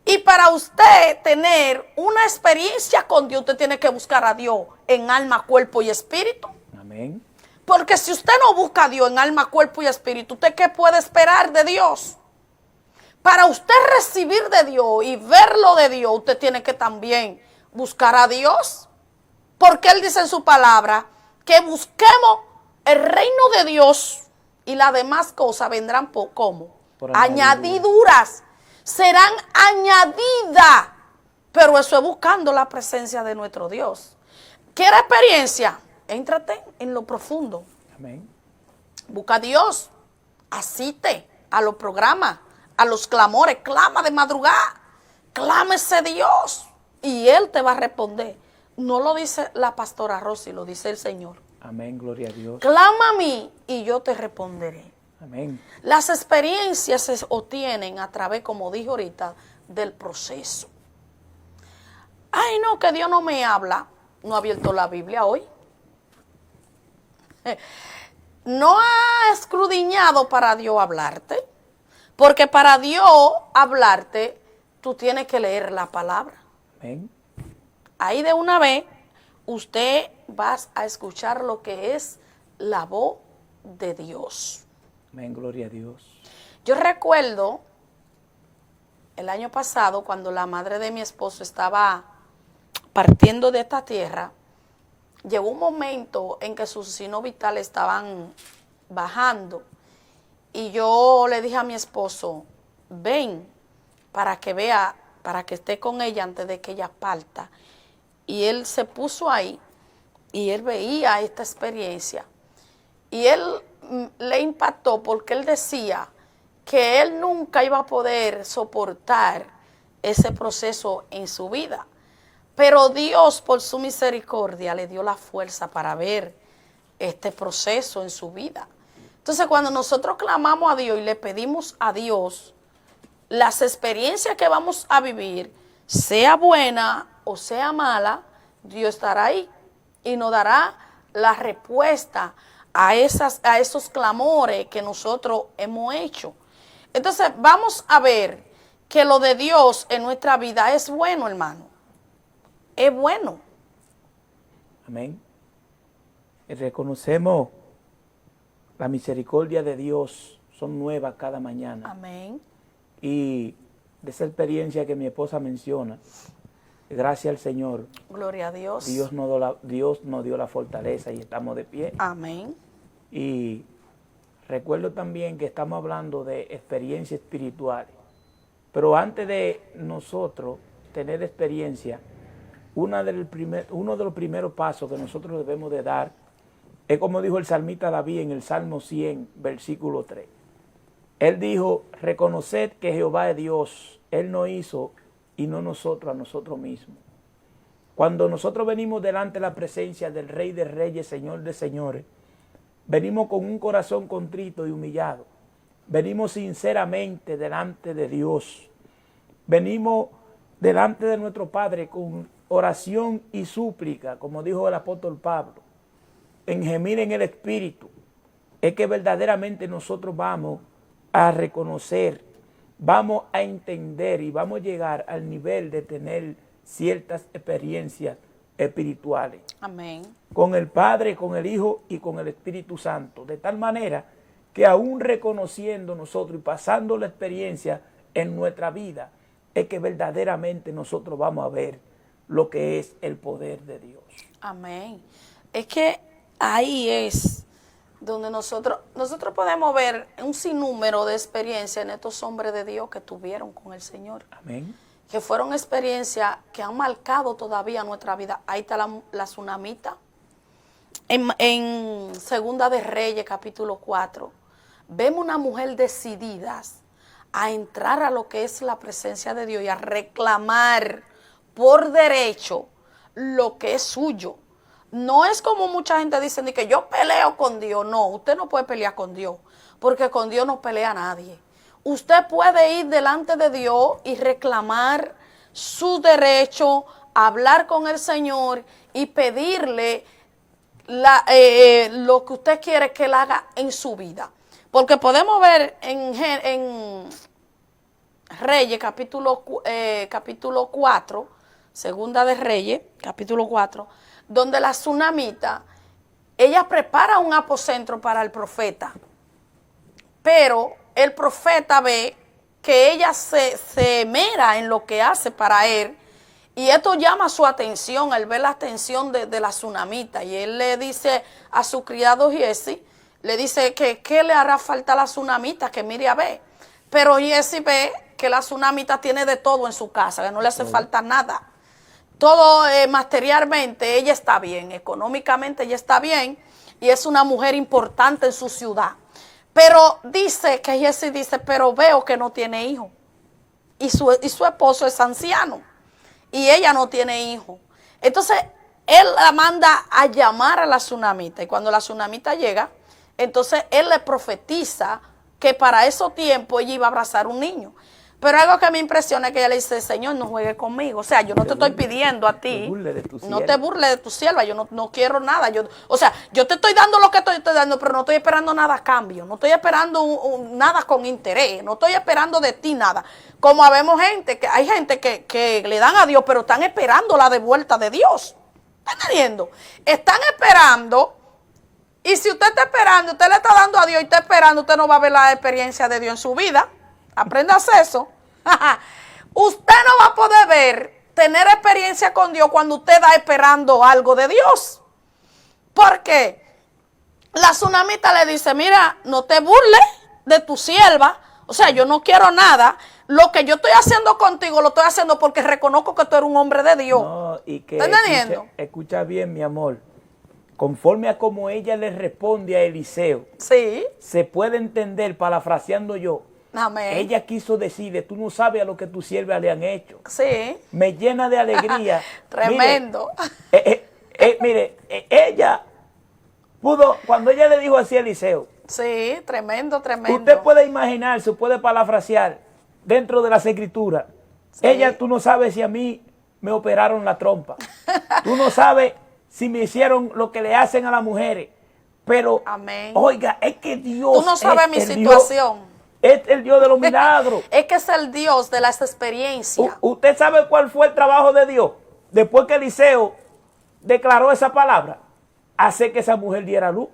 Y para usted tener una experiencia con Dios, usted tiene que buscar a Dios en alma, cuerpo y espíritu. Amén. Porque si usted no busca a Dios en alma, cuerpo y espíritu, ¿usted qué puede esperar de Dios? Para usted recibir de Dios y verlo de Dios, usted tiene que también buscar a Dios. Porque Él dice en su palabra que busquemos el reino de Dios y las demás cosas vendrán ¿cómo? Por añadiduras. Serán añadidas. Pero eso es buscando la presencia de nuestro Dios. ¿Quiere experiencia? Éntrate en lo profundo. Amén. Busca a Dios. Asiste a los programas, a los clamores. Clama de madrugada. Clámese Dios. Y Él te va a responder. No lo dice la pastora Rosy, lo dice el Señor. Amén, gloria a Dios. Clama a mí y yo te responderé. Amén. Las experiencias se obtienen a través, como dije ahorita, del proceso. Ay, no, que Dios no me habla. No ha abierto la Biblia hoy. No ha escudriñado para Dios hablarte. Porque para Dios hablarte, tú tienes que leer la palabra. Amén. Ahí de una vez, usted va a escuchar lo que es la voz de Dios. Amén, gloria a Dios. Yo recuerdo el año pasado, cuando la madre de mi esposo estaba partiendo de esta tierra, llegó un momento en que sus signos vitales estaban bajando. Y yo le dije a mi esposo, ven para que vea, para que esté con ella antes de que ella parta. Y él se puso ahí y él veía esta experiencia. Y él le impactó porque él decía que él nunca iba a poder soportar ese proceso en su vida. Pero Dios, por su misericordia, le dio la fuerza para ver este proceso en su vida. Entonces, cuando nosotros clamamos a Dios y le pedimos a Dios las experiencias que vamos a vivir, sea buena o sea mala, Dios estará ahí y nos dará la respuesta a esos clamores que nosotros hemos hecho. Entonces, vamos a ver que lo de Dios en nuestra vida es bueno, hermano. Es bueno. Amén. Y reconocemos la misericordia de Dios, son nuevas cada mañana. Amén. Y de esa experiencia que mi esposa menciona, gracias al Señor. Gloria a Dios. Dios nos dio la fortaleza y estamos de pie. Amén. Y recuerdo también que estamos hablando de experiencias espirituales. Pero antes de nosotros tener experiencia, uno de los primeros pasos que nosotros debemos de dar es como dijo el salmista David en el Salmo 100, versículo 3. Él dijo, reconoced que Jehová es Dios, Él nos hizo y no nosotros a nosotros mismos. Cuando nosotros venimos delante de la presencia del Rey de Reyes, Señor de Señores, venimos con un corazón contrito y humillado. Venimos sinceramente delante de Dios. Venimos delante de nuestro Padre con oración y súplica, como dijo el apóstol Pablo, en gemir en el Espíritu, es que verdaderamente nosotros vamos a reconocer, vamos a entender y vamos a llegar al nivel de tener ciertas experiencias espirituales. Amén. Con el Padre, con el Hijo y con el Espíritu Santo. De tal manera que aún reconociendo nosotros y pasando la experiencia en nuestra vida, es que verdaderamente nosotros vamos a ver lo que es el poder de Dios. Amén. Es que ahí es donde nosotros podemos ver un sinnúmero de experiencias en estos hombres de Dios que tuvieron con el Señor. Amén. Que fueron experiencias que han marcado todavía nuestra vida. Ahí está la tsunamita. En Segunda de Reyes, capítulo 4, vemos una mujer decidida a entrar a lo que es la presencia de Dios y a reclamar por derecho lo que es suyo. No es como mucha gente dice ni que yo peleo con Dios. No, usted no puede pelear con Dios, porque con Dios no pelea nadie. Usted puede ir delante de Dios y reclamar su derecho, hablar con el Señor y pedirle lo que usted quiere que Él haga en su vida. Porque podemos ver en Reyes, capítulo 4, Segunda de Reyes, capítulo 4, donde la tsunamita, ella prepara un aposento para el profeta, pero el profeta ve que ella se mera en lo que hace para él, y esto llama su atención, él ve la atención de la tsunamita, y él le dice a su criado Giesi, le dice que qué le hará falta a la tsunamita, que mire a ver. Pero Giesi ve que la tsunamita tiene de todo en su casa, que no le hace falta nada. Todo materialmente ella está bien, económicamente ella está bien, y es una mujer importante en su ciudad. Pero dice que Giesi dice, pero veo que no tiene hijo. Y su esposo es anciano. Y ella no tiene hijo. Entonces, él la manda a llamar a la tsunamita. Y cuando la tsunamita llega, entonces él le profetiza que para ese tiempo ella iba a abrazar un niño. Pero algo que me impresiona es que ella le dice, Señor, no juegue conmigo. O sea, yo no te estoy pidiendo a ti. No te burles de tu sierva. Yo no quiero nada. Yo te estoy dando lo que estoy dando, pero no estoy esperando nada a cambio. No estoy esperando nada con interés. No estoy esperando de ti nada. Como habemos gente, que hay gente que le dan a Dios, pero están esperando la devuelta de Dios. ¿Están entendiendo? Están esperando. Y si usted está esperando, usted le está dando a Dios y está esperando, usted no va a ver la experiencia de Dios en su vida. Aprendas eso. Usted no va a poder tener experiencia con Dios cuando usted está esperando algo de Dios. ¿Por qué? La tsunamita le dice, mira, no te burles de tu sierva. O sea, yo no quiero nada. Lo que yo estoy haciendo contigo lo estoy haciendo porque reconozco que tú eres un hombre de Dios. No, y que ¿Estás entendiendo? Escucha bien, mi amor. Conforme a como ella le responde a Eliseo, sí, se puede entender, parafraseando yo, amén. Ella quiso decirle, tú no sabes a lo que tus siervas le han hecho. Sí. Me llena de alegría. Tremendo. Mire, ella pudo, cuando ella le dijo así a Eliseo. Sí, tremendo, tremendo. Usted puede imaginarse, puede parafrasear dentro de las escrituras. Sí. Ella, tú no sabes si a mí me operaron la trompa. Tú no sabes si me hicieron lo que le hacen a las mujeres. Pero, amén. Oiga, es que Dios tú no sabes mi situación. Es el Dios de los milagros. Es que es el Dios de las experiencias. ¿Usted sabe cuál fue el trabajo de Dios? Después que Eliseo declaró esa palabra, hacer que esa mujer diera luz.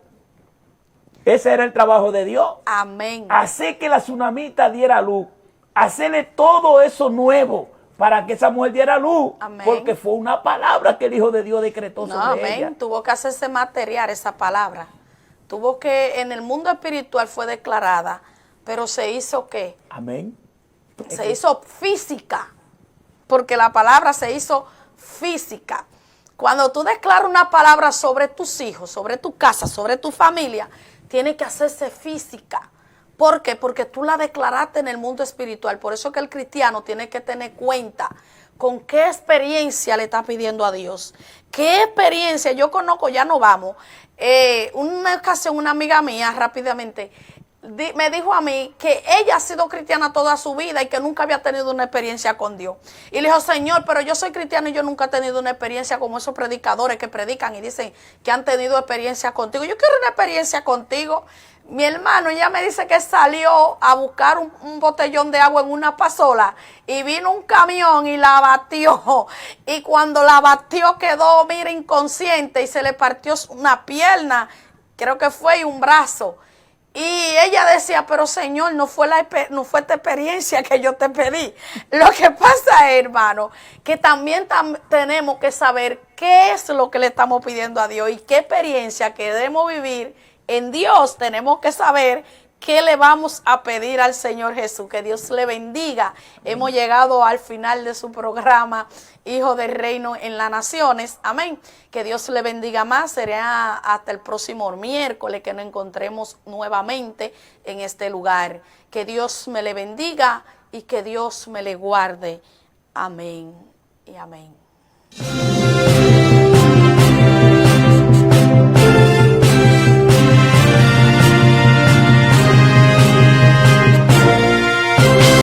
Ese era el trabajo de Dios. Amén. Hacer que la tsunamita diera luz. Hacerle todo eso nuevo para que esa mujer diera luz. Amén. Porque fue una palabra que el Hijo de Dios decretó sobre amén. ella. Tuvo que hacerse material esa palabra. Tuvo que, en el mundo espiritual fue declarada, pero se hizo ¿qué? Amén. Se hizo física. Porque la palabra se hizo física. Cuando tú declaras una palabra sobre tus hijos, sobre tu casa, sobre tu familia, tiene que hacerse física. ¿Por qué? Porque tú la declaraste en el mundo espiritual. Por eso que el cristiano tiene que tener cuenta con qué experiencia le está pidiendo a Dios. ¿Qué experiencia? Yo conozco, ya no vamos. Una ocasión, una amiga mía, rápidamente, me dijo a mí que ella ha sido cristiana toda su vida y que nunca había tenido una experiencia con Dios. Y le dijo, Señor, pero yo soy cristiano y yo nunca he tenido una experiencia como esos predicadores que predican y dicen que han tenido experiencia contigo. Yo quiero una experiencia contigo. Mi hermano, ella me dice que salió a buscar un botellón de agua en una pasola y vino un camión y la batió. Y cuando la batió quedó, mira, inconsciente y se le partió una pierna, creo que fue, y un brazo. Y ella decía, pero Señor, no fue esta experiencia que yo te pedí. Lo que pasa es, hermano, que también tenemos que saber qué es lo que le estamos pidiendo a Dios y qué experiencia queremos vivir en Dios. Tenemos que saber qué le vamos a pedir al Señor Jesús. Que Dios le bendiga. Hemos llegado al final de su programa, Hijo del Reino en las Naciones. Amén. Que Dios le bendiga más. Será hasta el próximo miércoles que nos encontremos nuevamente en este lugar. Que Dios me le bendiga y que Dios me le guarde. Amén y amén.